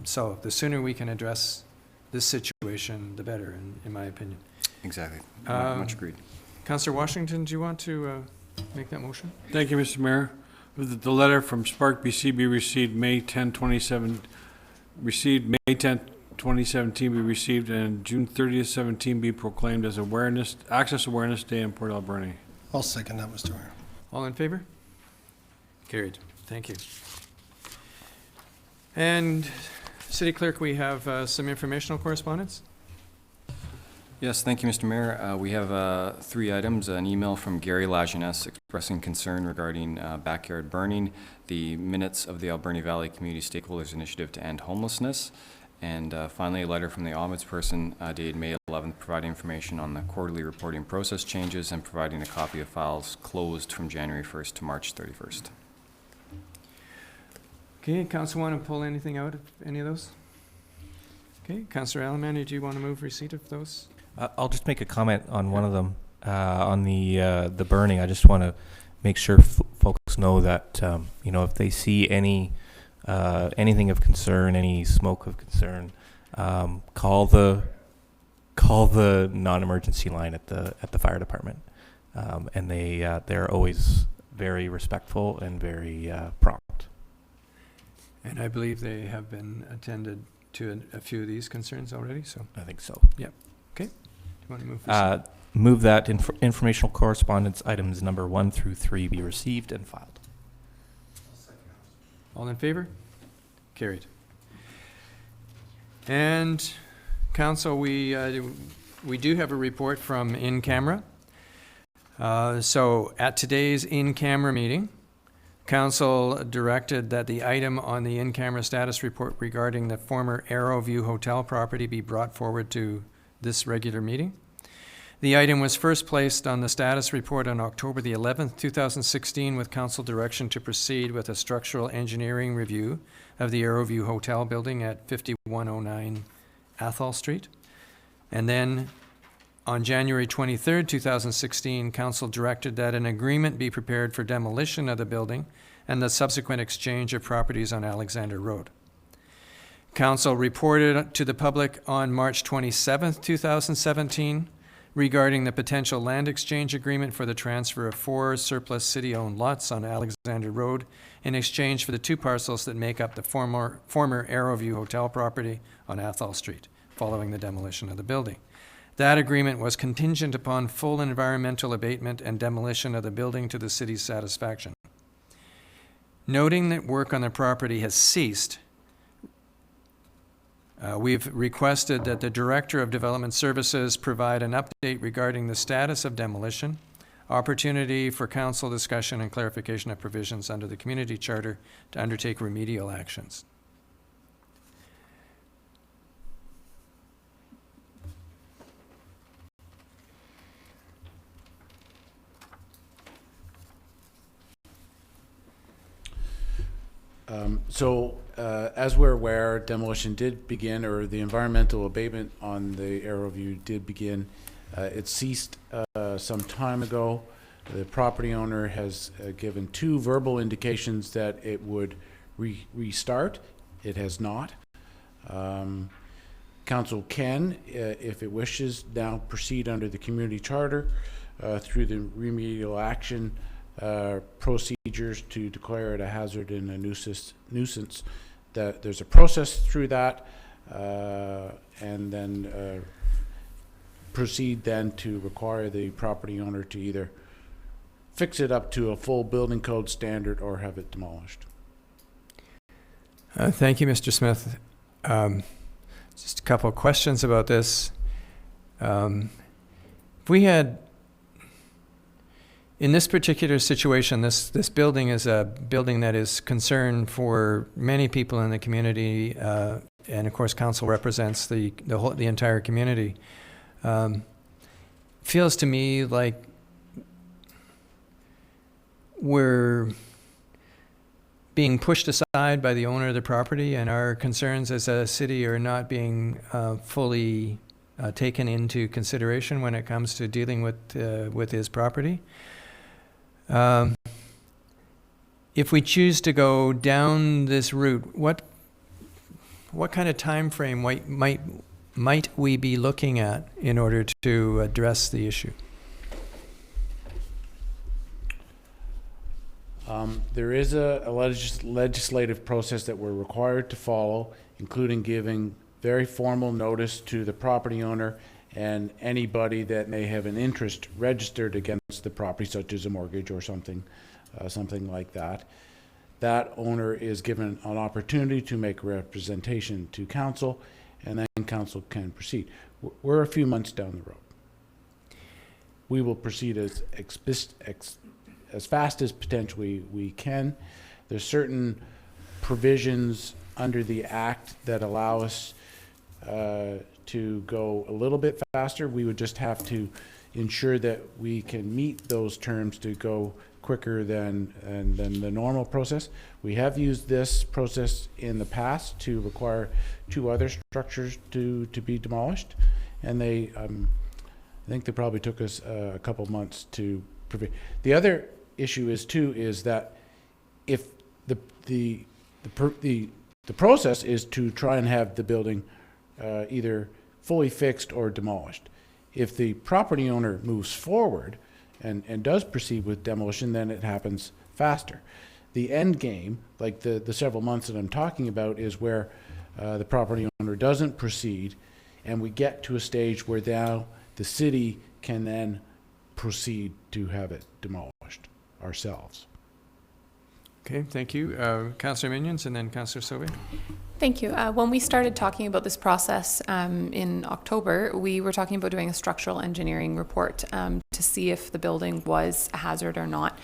So the sooner we can address this situation, the better, in my opinion.
Exactly. Much agreed.
Councillor Washington, do you want to make that motion?
Thank you, Mr. Mayor. The letter from Spark BC be received May 10, 2017 be received, and June 30th, 17 be proclaimed as Access Awareness Day in Port Alberni.
I'll second that, Mr. Mayor.
All in favor? Carried. Thank you. And City Clerk, we have some informational correspondence.
Yes, thank you, Mr. Mayor. We have 3 items. An email from Gary Lajeunesse expressing concern regarding backyard burning, the minutes of the Alberni Valley Community Stakeholders Initiative to End Homelessness, and finally a letter from the Ombudsperson dated May 11th providing information on the quarterly reporting process changes and providing a copy of files closed from January 1st to March 31st.
Okay, Council want to pull anything out of any of those? Okay, Councillor Alamani, do you want to move receipt of those?
I'll just make a comment on one of them, on the burning. I just want to make sure folks know that, you know, if they see any anything of concern, any smoke of concern, call the non-emergency line at the fire department, and they're always very respectful and very prompt.
And I believe they have been attended to a few of these concerns already, so.
I think so.
Yep. Okay. Do you want to move receipt?
Move that informational correspondence items number 1 through 3 be received and filed.
All in favor? Carried. And Council, we do have a report from in-camera. So at today's in-camera meeting, Council directed that the item on the in-camera status report regarding the former Arrowview Hotel property be brought forward to this regular meeting. The item was first placed on the status report on October the 11th, 2016, with Council direction to proceed with a structural engineering review of the Arrowview Hotel building at 5109 Athol Street. And then on January 23rd, 2016, Council directed that an agreement be prepared for demolition of the building and the subsequent exchange of properties on Alexander Road. Council reported to the public on March 27th, 2017, regarding the potential land exchange agreement for the transfer of 4 surplus city-owned lots on Alexander Road in exchange for the 2 parcels that make up the former Arrowview Hotel property on Athol Street, following the demolition of the building. That agreement was contingent upon full environmental abatement and demolition of the building to the city's satisfaction. Noting that work on the property has ceased, we've requested that the Director of Development Services provide an update regarding the status of demolition, opportunity for council discussion and clarification of provisions under the community charter to undertake remedial actions.
As we're aware, demolition did begin, or the environmental abatement on the Arrowview did begin. It ceased some time ago. The property owner has given 2 verbal indications that it would restart. It has not. Council can, if it wishes, now proceed under the community charter through the remedial action procedures to declare it a hazard and a nuisance. That there's a process through that, and then proceed then to require the property owner to either fix it up to a full building code standard or have it demolished.
Thank you, Mr. Smith. Just a couple of questions about this. If we had, in this particular situation, this building is a building that is concern for many people in the community, and of course, council represents the entire community. Feels to me like we're being pushed aside by the owner of the property, and our concerns as a city are not being fully taken into consideration when it comes to dealing with his property. If we choose to go down this route, what kind of time frame might we be looking at in order to address the issue?
There is a legislative process that we're required to follow, including giving very formal notice to the property owner and anybody that may have an interest registered against the property, such as a mortgage or something like that. that owner is given an opportunity to make a representation to council, and then council can proceed. We're a few months down the road. We will proceed as fast as potentially we can. There's certain provisions under the Act that allow us to go a little bit faster. We would just have to ensure that we can meet those terms to go quicker than the normal process. We have used this process in the past to require 2 other structures to be demolished, and they I think they probably took us a couple months to prevent. The other issue is that if the process is to try and have the building either fully fixed or demolished. If the property owner moves forward and does proceed with demolition, then it happens faster. The end game, like the several months that I'm talking about, is where the property owner doesn't proceed, and we get to a stage where now the city can then proceed to have it demolished ourselves.
Okay, thank you. Councillor Minions and then Councillor Sauvé.
Thank you. When we started talking about this process in October, we were talking about doing a structural engineering report to see if the building was a hazard or not.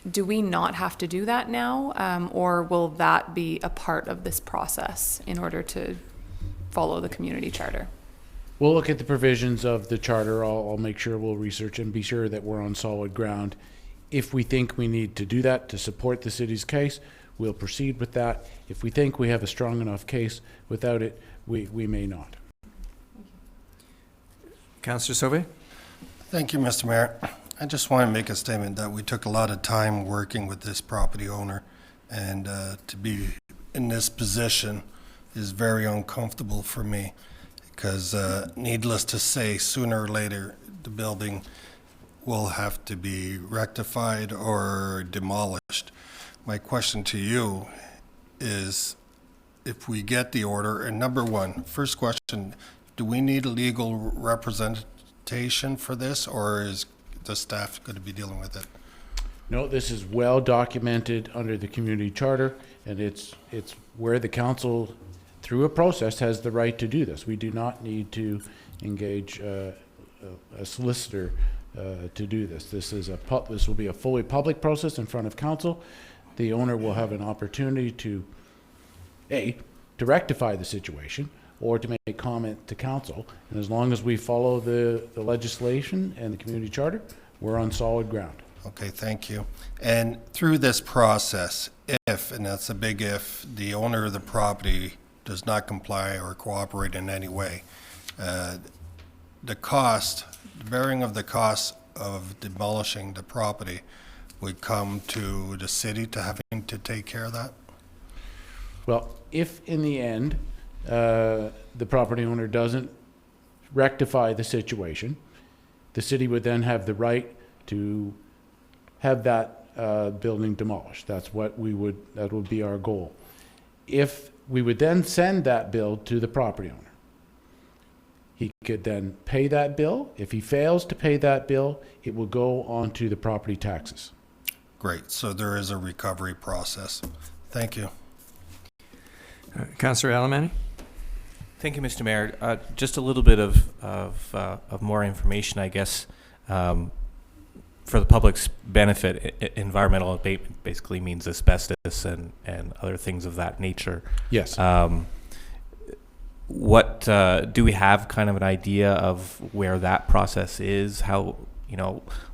Do we not have to do that now, or will that be a part of this process in order to follow the community charter?
We'll look at the provisions of the charter. I'll make sure we'll research and be sure that we're on solid ground. If we think we need to do that to support the city's case, we'll proceed with that. If we think we have a strong enough case without it, we may not.
Councillor Sauvé.
Thank you, Mr. Mayor. I just want to make a statement that we took a lot of time working with this property owner, and to be in this position is very uncomfortable for me, because needless to say, sooner or later the building will have to be rectified or demolished. My question to you is, if we get the order, and number one, first question, do we need legal representation for this, or is the staff going to be dealing with it?
No, this is well documented under the community charter, and it's where the council, through a process, has the right to do this. We do not need to engage a solicitor to do this. This will be a fully public process in front of council. The owner will have an opportunity to rectify the situation or to make comment to council. And as long as we follow the legislation and the community charter, we're on solid ground.
Okay, thank you. And through this process, if, and that's a big if, the owner of the property does not comply or cooperate in any way, the cost, the bearing of the cost of demolishing the property would come to the city to having to take care of that?
Well, if in the end the property owner doesn't rectify the situation, the city would then have the right to have that building demolished. That would be our goal. If we would then send that bill to the property owner, he could then pay that bill. If he fails to pay that bill, it will go on to the property taxes.
Great, so there is a recovery process. Thank you.
Councillor Alberni.
Thank you, Mr. Mayor. Just a little bit of more information, I guess, for the public's benefit. Environmental abatement basically means asbestos and other things of that nature.
Yes.
What do we have kind of an idea of where that process is? How,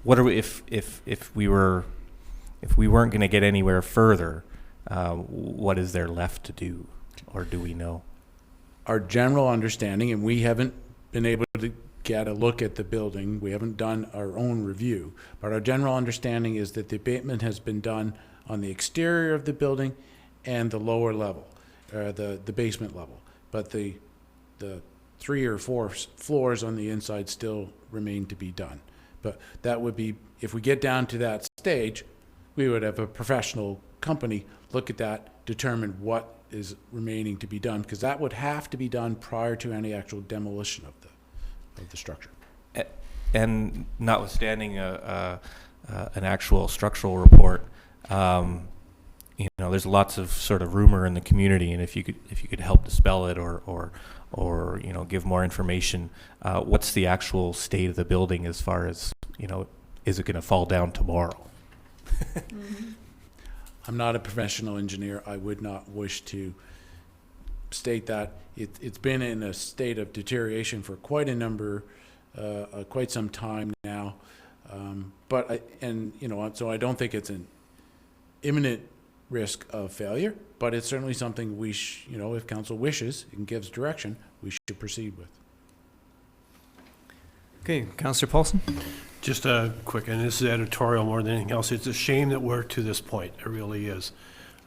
what are we, if we weren't going to get anywhere further, what is there left to do, or do we know?
Our general understanding, and we haven't been able to get a look at the building, we haven't done our own review, but our general understanding is that the abatement has been done on the exterior of the building and the lower level, the basement level. But the 3 or 4 floors on the inside still remain to be done. But that would be, if we get down to that stage, we would have a professional company look at that, determine what is remaining to be done, because that would have to be done prior to any actual demolition of the structure.
And notwithstanding an actual structural report, you know, there's lots of sort of rumor in the community, and if you could help dispel it or you know, give more information. What's the actual state of the building as far as, you know, is it going to fall down tomorrow?
I'm not a professional engineer. I would not wish to state that. It's been in a state of deterioration for quite some time now. So I don't think it's an imminent risk of failure, but it's certainly something if council wishes and gives direction, we should proceed with.
Okay, Councillor Paulson?
Just a quick, and this is editorial more than anything else, it's a shame that we're to this point. It really is.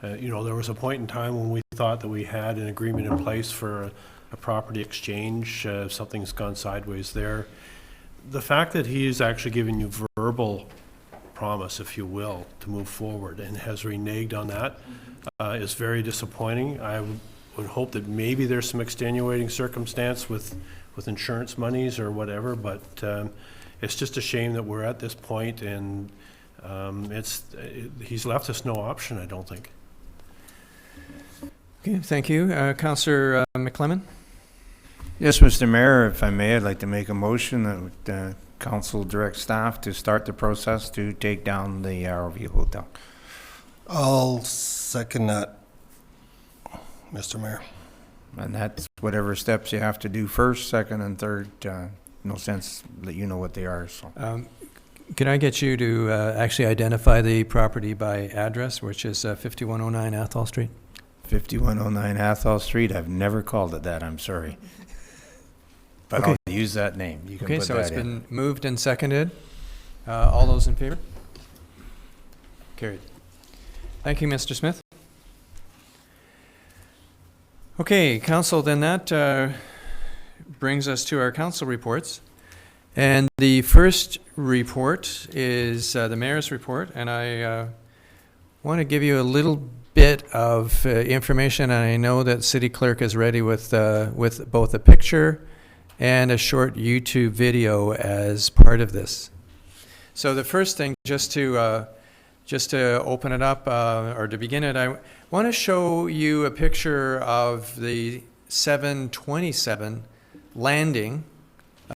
There was a point in time when we thought that we had an agreement in place for a property exchange. Something's gone sideways there. The fact that he's actually given you verbal promise, if you will, to move forward and has reneged on that is very disappointing. I would hope that maybe there's some extenuating circumstance with insurance monies or whatever, but it's just a shame that we're at this point, and he's left us no option, I don't think.
Okay, thank you. Councillor McClellan?
Yes, Mr. Mayor, if I may, I'd like to make a motion that council direct staff to start the process to take down the RV Hotel.
I'll second that, Mr. Mayor.
And that's whatever steps you have to do first, second, and third. No sense that you know what they are. So,
can I get you to actually identify the property by address, which is 5109 Athol Street?
5109 Athol Street. I've never called it that. I'm sorry. But
Okay.
I'll use that name. You can
Okay,
put
so
that
it's
in.
been moved and seconded. All those in favor? Carried. Thank you, Mr. Smith. Okay, council, then that brings us to our council reports. And the first report is the mayor's report, and I want to give you a little bit of information, and I know that City Clerk is ready with both a picture and a short YouTube video as part of this. So the first thing, just to open it up, or to begin it, I want to show you a picture of the 727 landing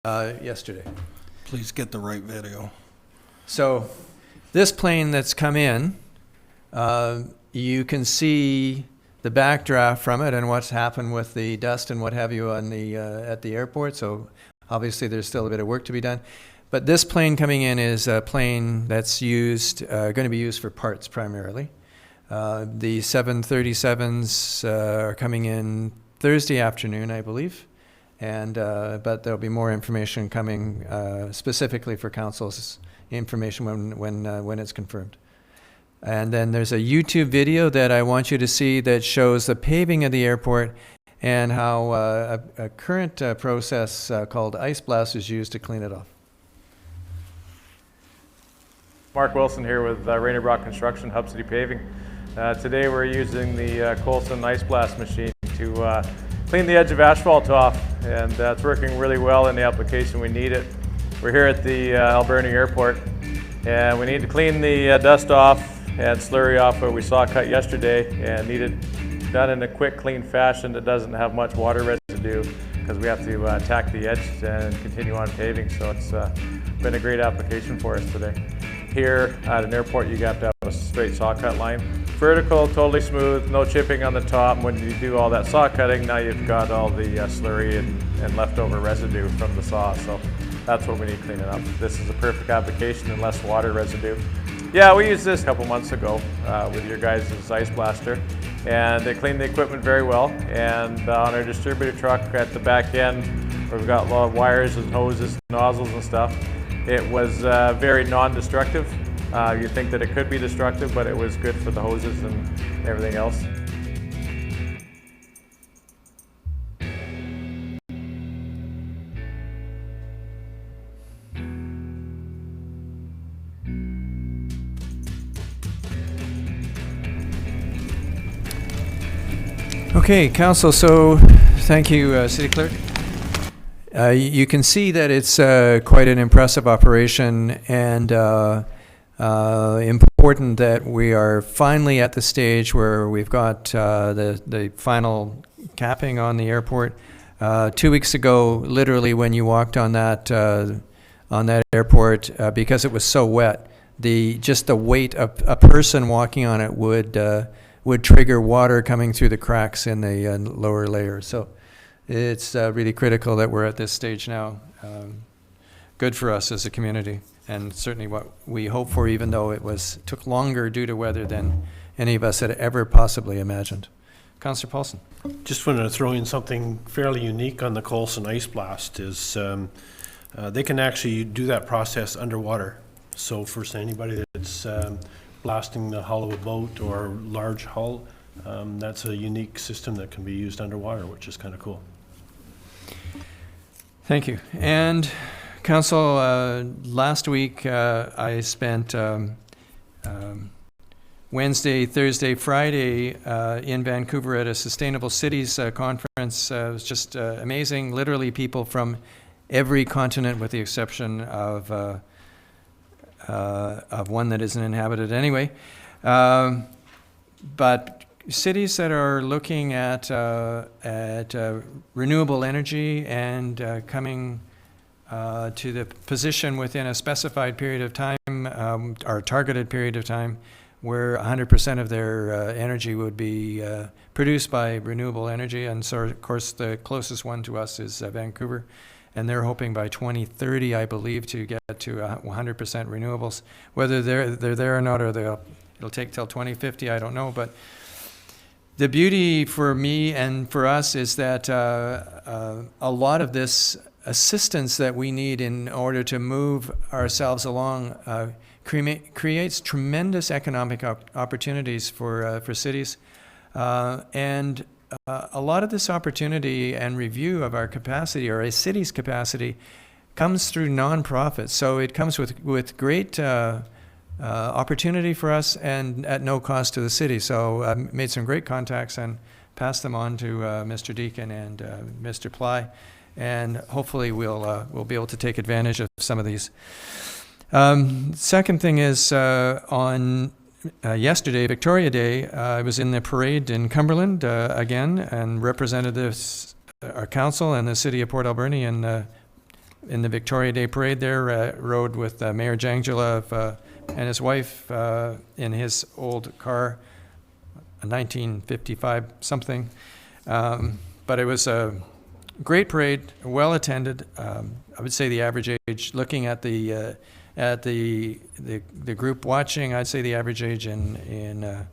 yesterday.
Please get the right video.
So this plane that's come in, you can see the backdraft from it and what's happened with the dust and what have you on the at the airport. So obviously there's still a bit of work to be done. But this plane coming in is a plane that's going to be used for parts primarily. The 737s are coming in Thursday afternoon, I believe. And but there'll be more information coming specifically for council's information when it's confirmed. And then there's a YouTube video that I want you to see that shows the paving of the airport and how a current process called ice blast is used to clean it off.
Mark Wilson here with Rainer Brock Construction, Hub City Paving. Today we're using the Colson Ice Blast machine to clean the edge of asphalt off, and it's working really well in the application we need it. We're here at the Alberni Airport, and we need to clean the dust off and slurry off what we saw cut yesterday, and need it done in a quick, clean fashion that doesn't have much water residue, because we have to tack the edge and continue on paving. So it's been a great application for us today. Here at an airport, you have to have a straight saw cut line. Vertical, totally smooth, no chipping on the top. When you do all that saw cutting, now you've got all the slurry and leftover residue from the saw. So that's what we need cleaning up. This is a perfect application and less water residue. Yeah, we used this a couple months ago with your guys' ice blaster, and it cleaned the equipment very well. And on our distributor truck at the back end, where we've got a lot of wires and hoses, nozzles and stuff, it was very non-destructive. You'd think that it could be destructive, but it was good for the hoses and everything else.
Okay, council, so thank you, City Clerk. You can see that it's quite an impressive operation, and important that we are finally at the stage where we've got the final capping on the airport. 2 weeks ago, literally when you walked on that airport, because it was so wet, just the weight of a person walking on it would trigger water coming through the cracks in the lower layers. So it's really critical that we're at this stage now. Good for us as a community, and certainly what we hope for, even though it took longer due to weather than any of us had ever possibly imagined. Councillor Paulson.
Just wanted to throw in something fairly unique on the Coulson Ice Blast is they can actually do that process underwater. So for anybody that's blasting the hull of a boat or large hull, that's a unique system that can be used underwater, which is kind of cool.
Thank you. And Council, last week I spent Wednesday, Thursday, Friday in Vancouver at a Sustainable Cities conference. It was just amazing. Literally people from every continent with the exception of one that isn't inhabited anyway. But cities that are looking at renewable energy and coming to the position within a specified period of time, or targeted period of time, where 100% of their energy would be produced by renewable energy. And so, of course, the closest one to us is Vancouver. And they're hoping by 2030, I believe, to get to 100% renewables. Whether they're there or not, or it'll take till 2050, I don't know. But the beauty for me and for us is that a lot of this assistance that we need in order to move ourselves along creates tremendous economic opportunities for cities. And a lot of this opportunity and review of our capacity, or a city's capacity, comes through nonprofits. So it comes with great opportunity for us and at no cost to the city. So I made some great contacts and passed them on to Mr. Deacon and Mr. Ply, and hopefully we'll be able to take advantage of some of these. Second thing is on yesterday, Victoria Day, I was in the parade in Cumberland again, and represented our council and the city of Port Alberni in the Victoria Day parade there. Rode with Mayor Jangela and his wife in his old car, a 1955 something. But it was a great parade, well attended. I would say the average age, looking at the group watching, I'd say the average age in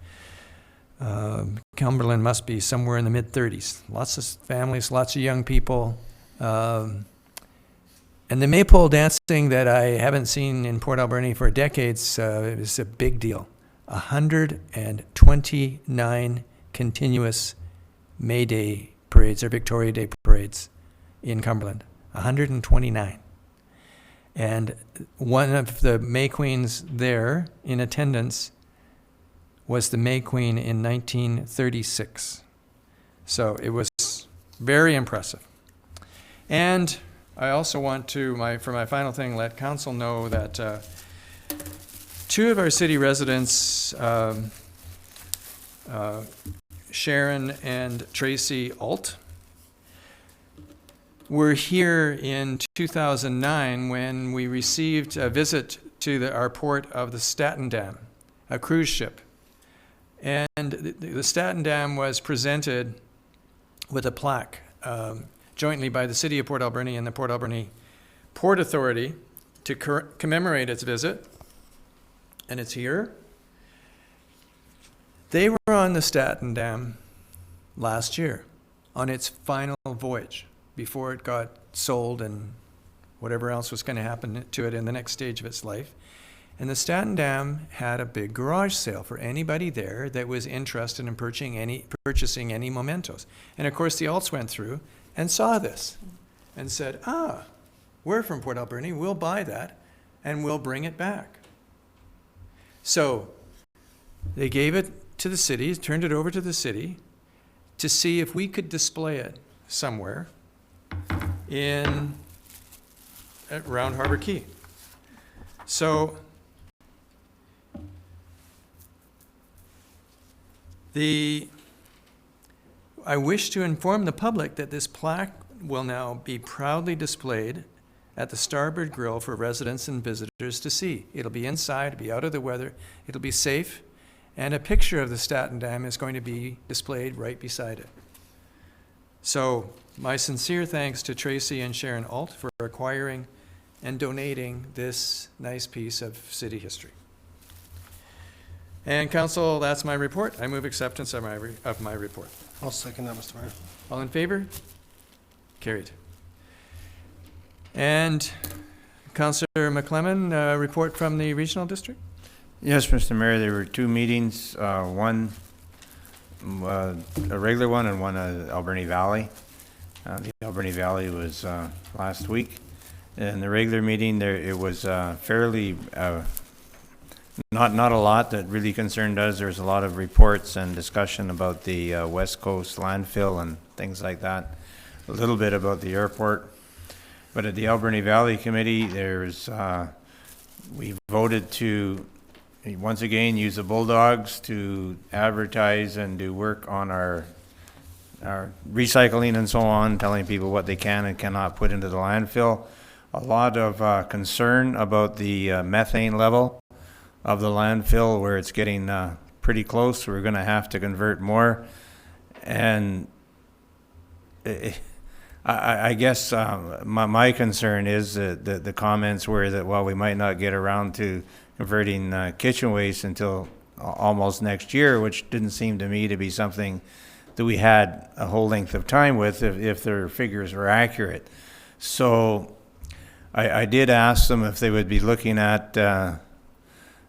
Cumberland must be somewhere in the mid-30s. Lots of families, lots of young people. And the maypole dancing that I haven't seen in Port Alberni for decades is a big deal. 129 continuous May Day parades, or Victoria Day parades in Cumberland. 129. And one of the May Queens there in attendance was the May Queen in 1936. So it was very impressive. And I also want to, for my final thing, let council know that two of our city residents, Sharon and Tracy Alt, were here in 2009 when we received a visit to our port of the Staten Dam, a cruise ship. And the Staten Dam was presented with a plaque jointly by the City of Port Alberni and the Port Alberni Port Authority to commemorate its visit. And it's here. They were on the Staten Dam last year on its final voyage before it got sold and whatever else was going to happen to it in the next stage of its life. And the Staten Dam had a big garage sale for anybody there that was interested in purchasing any mementos. And of course the Alts went through and saw this and said, we're from Port Alberni, we'll buy that and we'll bring it back. So they gave it to the city, turned it over to the city to see if we could display it somewhere around Harbor Quay. So I wish to inform the public that this plaque will now be proudly displayed at the Starboard Grill for residents and visitors to see. It'll be inside, it'll be out of the weather, it'll be safe, and a picture of the Staten Dam is going to be displayed right beside it. So my sincere thanks to Tracy and Sharon Alt for acquiring and donating this nice piece of city history. And council, that's my report. I move acceptance of my report.
I'll second that, Mr. Mayor.
All in favor? Carried. And Councillor McClellan, report from the regional district?
Yes, Mr. Mayor, there were two meetings, one a regular one and one Alberni Valley. The Alberni Valley was last week. In the regular meeting, it was fairly not a lot that really concerned us. There's a lot of reports and discussion about the West Coast landfill and things like that. A little bit about the airport. But at the Alberni Valley Committee, we voted to once again use the Bulldogs to advertise and do work on our recycling and so on, telling people what they can and cannot put into the landfill. A lot of concern about the methane level of the landfill, where it's getting pretty close. We're going to have to convert more. And I guess my concern is that the comments were that, well, we might not get around to converting kitchen waste until almost next year, which didn't seem to me to be something that we had a whole length of time with if their figures were accurate. So I did ask them if they would be looking at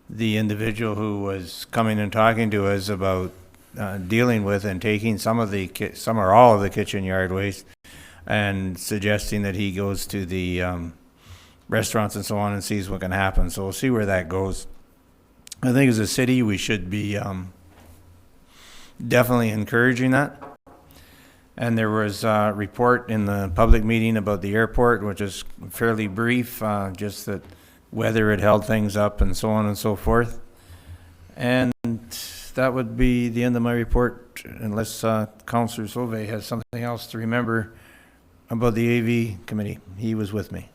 the individual who was coming and talking to us about dealing with and taking some or all of the kitchen yard waste, and suggesting that he goes to the restaurants and so on and sees what can happen. So we'll see where that goes. I think as a city, we should be definitely encouraging that. And there was a report in the public meeting about the airport, which is fairly brief, just that weather had held things up and so on and so forth. And that would be the end of my report, unless Councillor Sauvé has something else to remember about the AV committee. He was with me.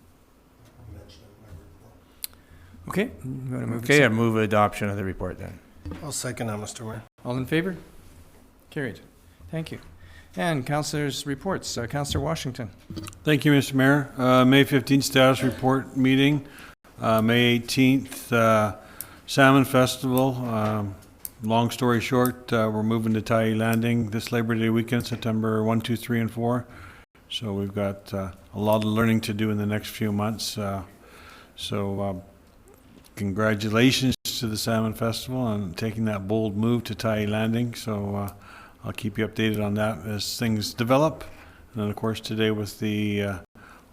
Okay. You want to move
Okay, I move adoption of the report then.
I'll second that, Mr. Mayor.
All in favor? Carried. Thank you. And councillors' reports. Councillor Washington.
Thank you, Mr. Mayor. May 15th status report meeting. May 18th Salmon Festival. Long story short, we're moving to Tai Landing this Labor Day weekend, September 1, 2, 3, and 4. So we've got a lot of learning to do in the next few months. Congratulations to the Salmon Festival on taking that bold move to Tai Landing. So I'll keep you updated on that as things develop. And then, of course, today with the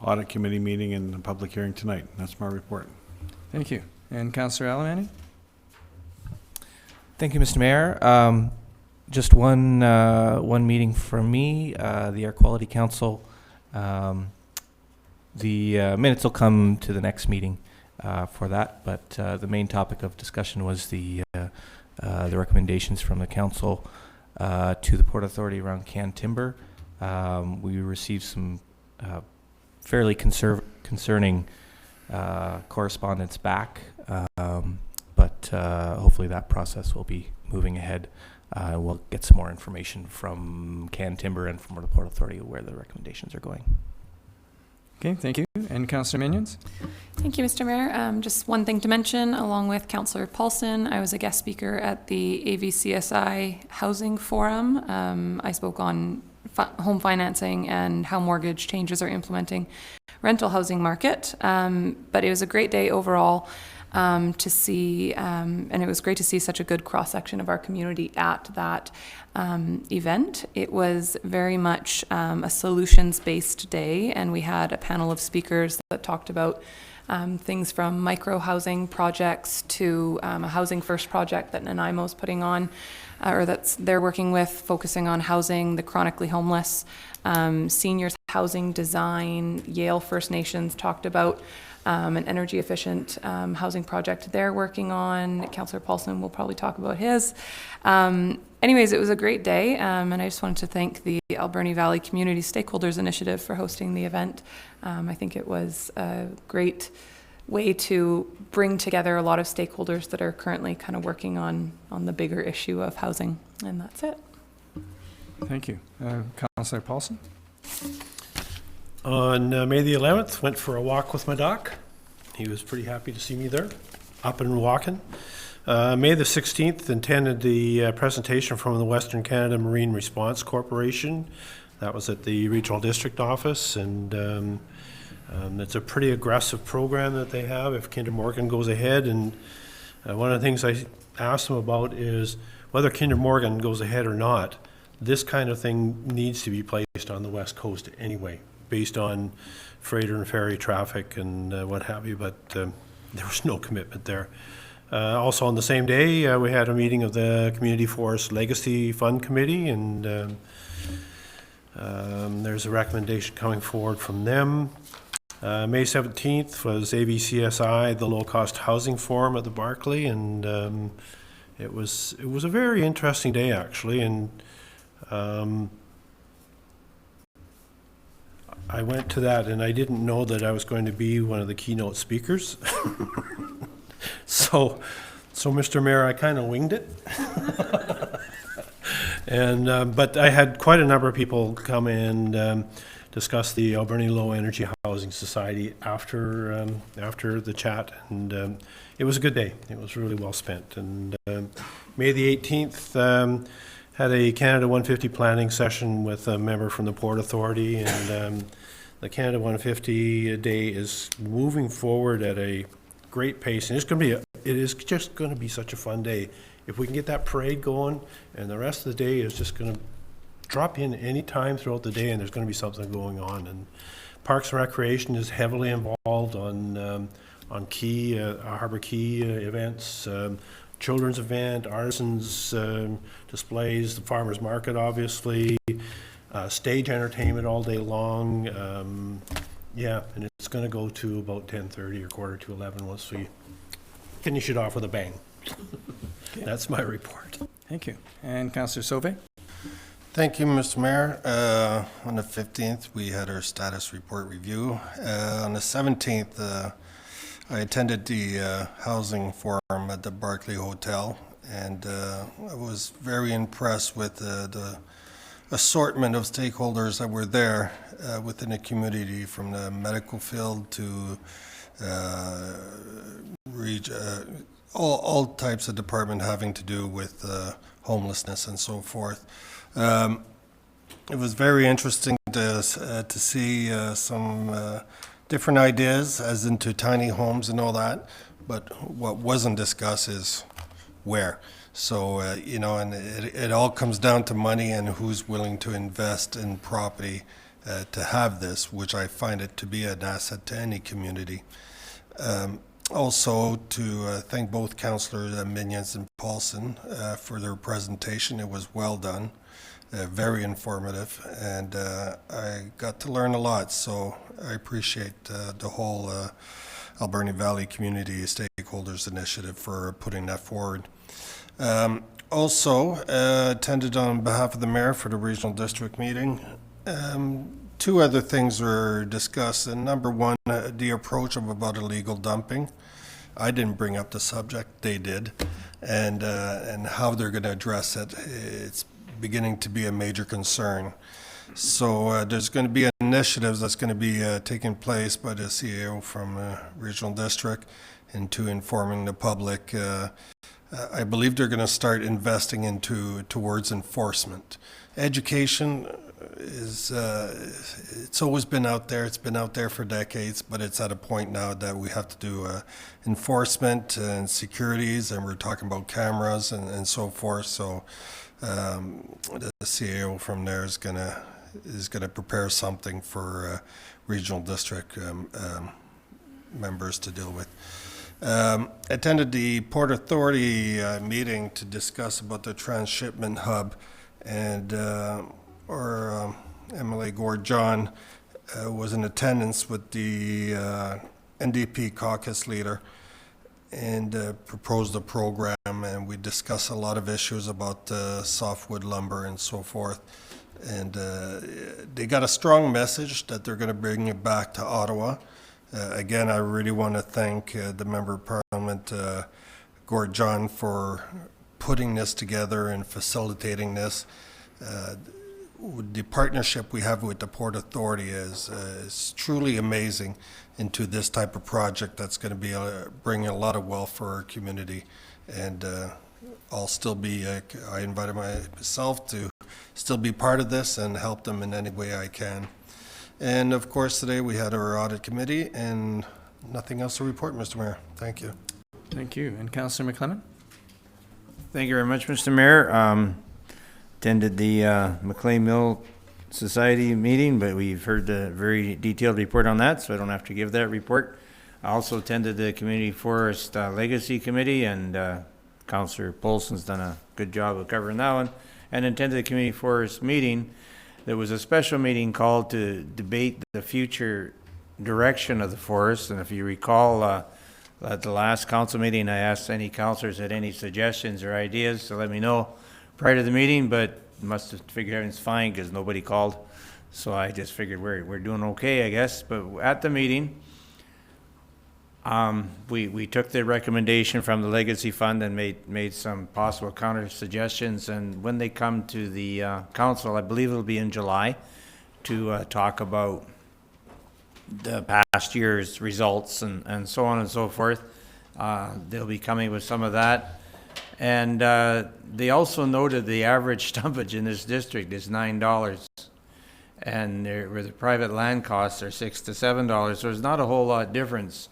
Audit Committee meeting and the public hearing tonight. That's my report.
Thank you. And Councillor Alberni?
Thank you, Mr. Mayor. Just one meeting from me, the Air Quality Council. The minutes will come to the next meeting for that, but the main topic of discussion was the recommendations from the council to the Port Authority around canned timber. We received some fairly concerning correspondence back, but hopefully that process will be moving ahead. We'll get some more information from canned timber and from the Port Authority where the recommendations are going.
Okay, thank you. And Councillor Minions?
Thank you, Mr. Mayor. Just one thing to mention, along with Councillor Paulson, I was a guest speaker at the AVCSI Housing Forum. I spoke on home financing and how mortgage changes are implementing rental housing market. But it was a great day overall to see, and it was great to see such a good cross-section of our community at that event. It was very much a solutions-based day, and we had a panel of speakers that talked about things from micro-housing projects to a Housing First project that Nanaimo's putting on, or they're working with, focusing on housing the chronically homeless. Seniors housing design, Yale First Nations talked about an energy efficient housing project they're working on. Councillor Paulson will probably talk about his. Anyways, it was a great day, and I just wanted to thank the Alberni Valley Community Stakeholders Initiative for hosting the event. I think it was a great way to bring together a lot of stakeholders that are currently kind of working on the bigger issue of housing, and that's it.
Thank you. Councillor Paulson?
On May the 11th, went for a walk with my doc. He was pretty happy to see me there, up and walking. May the 16th, attended the presentation from the Western Canada Marine Response Corporation. That was at the Regional District Office, and it's a pretty aggressive program that they have if Kinder Morgan goes ahead. And one of the things I asked them about is whether Kinder Morgan goes ahead or not, this kind of thing needs to be placed on the West Coast anyway, based on freighter and ferry traffic and what have you, but there was no commitment there. Also on the same day, we had a meeting of the Community Forest Legacy Fund Committee, and there's a recommendation coming forward from them. May 17th was AVCSI, the Low Cost Housing Forum at the Barclay, and it was a very interesting day actually, and I went to that and I didn't know that I was going to be one of the keynote speakers. So Mr. Mayor, I kind of winged it. And but I had quite a number of people come and discuss the Alberni Low Energy Housing Society after the chat, and it was a good day. It was really well spent. And May the 18th, had a Canada 150 planning session with a member from the Port Authority, and the Canada 150 day is moving forward at a great pace, and it is just going to be such a fun day. If we can get that parade going, and the rest of the day is just going to drop in any time throughout the day, and there's going to be something going on. And Parks and Recreation is heavily involved on key Harbor Key events, children's event, artisans displays, the farmers market, obviously, stage entertainment all day long. Yeah, and it's going to go to about 10:30 or quarter to 11 once we finish it off with a bang. Okay. That's my report.
Thank you. And Councillor Sauvé?
Thank you, Mr. Mayor. On the 15th, we had our status report review. On the 17th, I attended the housing forum at the Barclay Hotel, and I was very impressed with the assortment of stakeholders that were there within the community, from the medical field to all types of department having to do with homelessness and so forth. It was very interesting to see some different ideas as into tiny homes and all that, but what wasn't discussed is where. So, and it all comes down to money and who's willing to invest in property to have this, which I find it to be an asset to any community. Also, to thank both Councillors Minions and Paulson for their presentation. It was well done, very informative, and I got to learn a lot, so I appreciate the whole Alberni Valley Community Stakeholders Initiative for putting that forward. Also, attended on behalf of the Mayor for the Regional District meeting. Two other things were discussed, and number one, the approach of about illegal dumping. I didn't bring up the subject, they did, and how they're going to address it. It's beginning to be a major concern. So there's going to be initiatives that's going to be taking place by the CAO from Regional District into informing the public. I believe they're going to start investing towards enforcement. Education is it's always been out there. It's been out there for decades, but it's at a point now that we have to do enforcement and securities, and we're talking about cameras and so forth. So the CAO from there is gonna prepare something for Regional District members to deal with. Attended the Port Authority meeting to discuss about the transshipment hub, and MLA Gord John was in attendance with the NDP caucus leader and proposed a program, and we discussed a lot of issues about softwood lumber and so forth. And they got a strong message that they're going to bring it back to Ottawa. Again, I really want to thank the Member of Parliament, Gord John, for putting this together and facilitating this. The partnership we have with the Port Authority is truly amazing into this type of project that's going to be bringing a lot of wealth for our community. And I'll still be, I invited myself to still be part of this and help them in any way I can. And of course, today we had our audit committee, and nothing else to report, Mr. Mayor. Thank you.
Thank you. And Councillor McClement?
Thank you very much, Mr. Mayor. Attended the McLean Mill Society meeting, but we've heard the very detailed report on that, so I don't have to give that report. I also attended the Community Forest Legacy Committee, and Councillor Polson's done a good job of covering that one. And attended the Community Forest meeting. There was a special meeting called to debate the future direction of the forest. And if you recall, at the last council meeting, I asked any councillors had any suggestions or ideas to let me know prior to the meeting, but must have figured everything's fine because nobody called. So I just figured we're doing okay, I guess. But at the meeting, we took the recommendation from the Legacy Fund and made some possible counter suggestions. And when they come to the council, I believe it'll be in July, to talk about the past year's results and so on and so forth. They'll be coming with some of that. And they also noted the average stumpage in this district is $9. And where the private land costs are $6 to $7. So there's not a whole lot difference.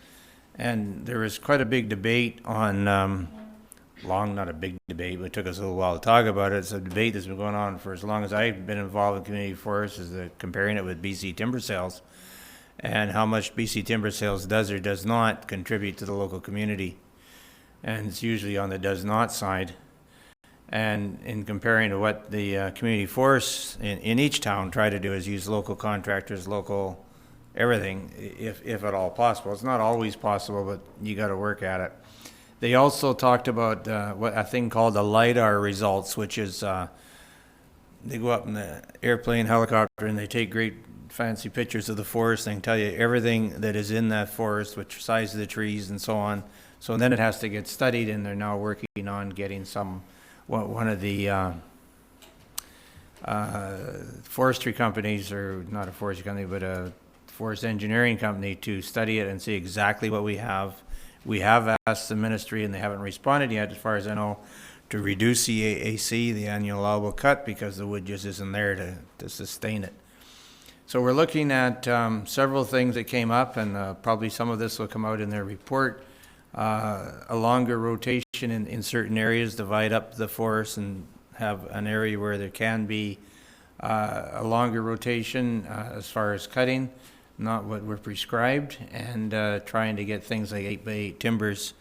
And there was quite a big debate on, not a big debate, but it took us a little while to talk about it. It's a debate that's been going on for as long as I've been involved in community forests, is comparing it with BC timber sales and how much BC timber sales does or does not contribute to the local community. And it's usually on the does not side. And in comparing to what the community forests in each town try to do is use local contractors, local everything, if at all possible. It's not always possible, but you got to work at it. They also talked about what a thing called the LiDAR results, which is they go up in the airplane, helicopter, and they take great fancy pictures of the forest. They can tell you everything that is in that forest, which size of the trees and so on. So then it has to get studied, and they're now working on getting one of the forestry companies, or not a forestry company, but a forest engineering company, to study it and see exactly what we have. We have asked the ministry, and they haven't responded yet, as far as I know, to reduce the AAC, the annual allowable cut, because the wood just isn't there to sustain it. So we're looking at several things that came up, and probably some of this will come out in their report. A longer rotation in certain areas, divide up the forest and have an area where there can be a longer rotation as far as cutting, not what we're prescribed, and trying to get things like 8x8 timbers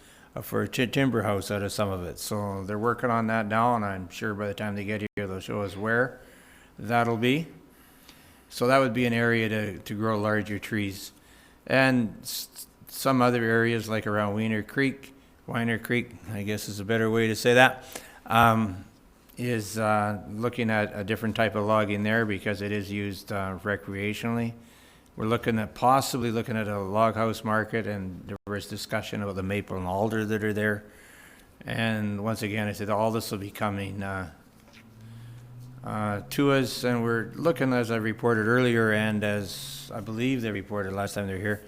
for a timber house out of some of it. So they're working on that now, and I'm sure by the time they get here, they'll show us where that'll be. So that would be an area to grow larger trees. And some other areas like around Weiner Creek, I guess is a better way to say that, is looking at a different type of logging there because it is used recreationally. We're possibly looking at a log house market, and there was discussion about the maple and alder that are there. And once again, I said all this will be coming to us, and we're looking, as I reported earlier, and as I believe they reported last time they were here,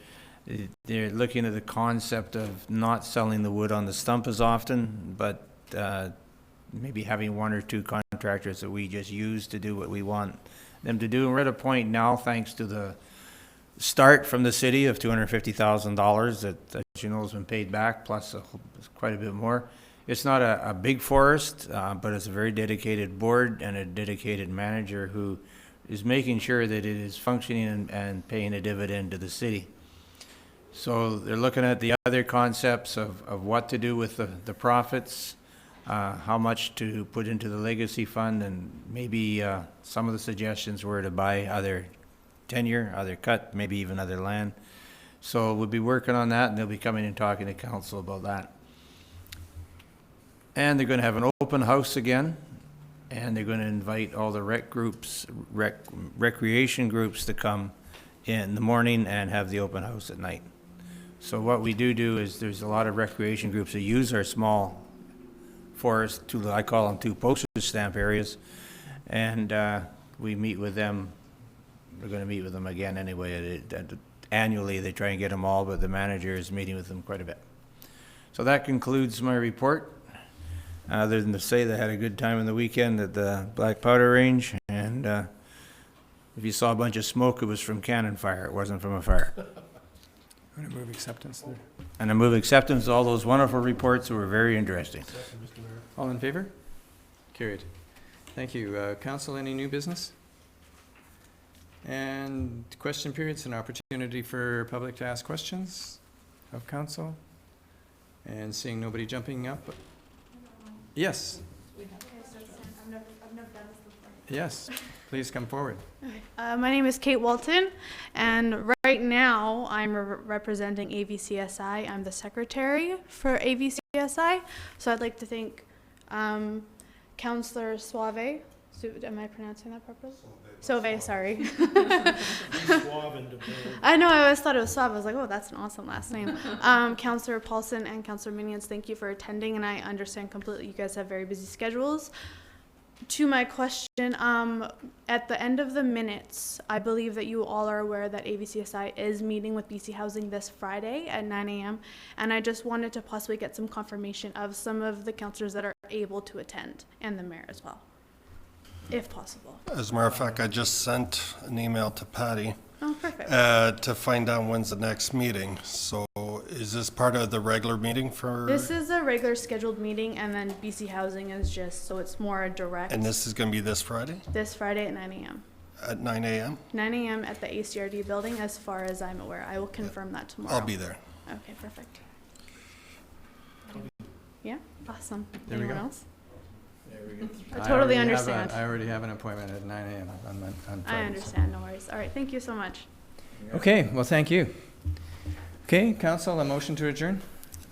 they're looking at the concept of not selling the wood on the stump as often, but maybe having one or two contractors that we just use to do what we want them to do. And we're at a point now, thanks to the start from the city of $250,000 that, as you know, has been paid back, plus quite a bit more. It's not a big forest, but it's a very dedicated board and a dedicated manager who is making sure that it is functioning and paying a dividend to the city. So they're looking at the other concepts of what to do with the profits, how much to put into the legacy fund, and maybe some of the suggestions were to buy other tenure, other cut, maybe even other land.
So we'll be working on that, and they'll be coming and talking to council about that. And they're going to have an open house again, and they're going to invite all the recreation groups to come in the morning and have the open house at night. So what we do is there's a lot of recreation groups that use our small forest, I call them 2 postage stamp areas, and we meet with them. We're going to meet with them again anyway. Annually, they try and get them all, but the manager is meeting with them quite a bit. So that concludes my report. Other than to say they had a good time on the weekend at the Black Powder Range, and if you saw a bunch of smoke, it was from cannon fire. It wasn't from a fire.
I'm going to move acceptance there.
And I move acceptance of all those wonderful reports that were very interesting.
All in favor? Carried. Thank you. Council, any new business? And question periods, an opportunity for public to ask questions of council. And seeing nobody jumping up. Yes. Yes, please come forward.
My name is Kate Walton, and right now I'm representing AVCSI. I'm the secretary for AVCSI, so I'd like to thank Councillor Suave. Am I pronouncing that properly? Sauve, sorry. I know, I always thought it was Suave. I was like, oh, that's an awesome last name. Councillor Paulson and Councillor Minions, thank you for attending, and I understand completely you guys have very busy schedules. To my question, at the end of the minutes, I believe that you all are aware that AVCSI is meeting with BC Housing this Friday at 9 a.m. And I just wanted to possibly get some confirmation of some of the councillors that are able to attend, and the mayor as well, if possible.
As a matter of fact, I just sent an email to Patty
Oh, perfect.
to find out when's the next meeting. So is this part of the regular meeting for?
This is a regular scheduled meeting, and then BC Housing is just, so it's more direct.
And this is going to be this Friday?
This Friday at 9 a.m.
At 9 a.m.?
9 a.m. at the ACRD building, as far as I'm aware. I will confirm that tomorrow.
I'll be there.
Okay, perfect. Yeah, awesome.
There we
Anyone
go.
else?
There we go.
I totally understand.
I already have an appointment at 9 a.m. on Friday.
I understand, no worries. All right, thank you so much.
Okay, well, thank you. Okay, council, a motion to adjourn?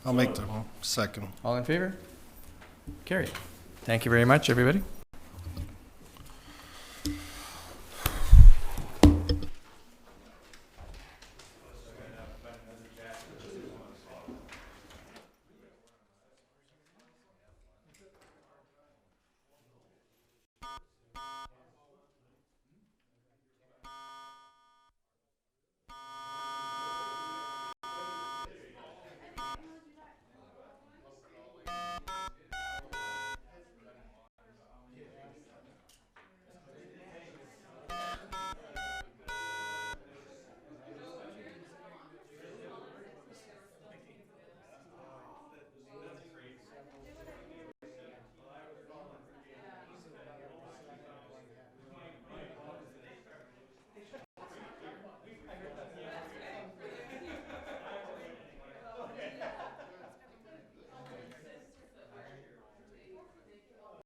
I'll make the second.
All in favor? Carried. Thank you very much, everybody.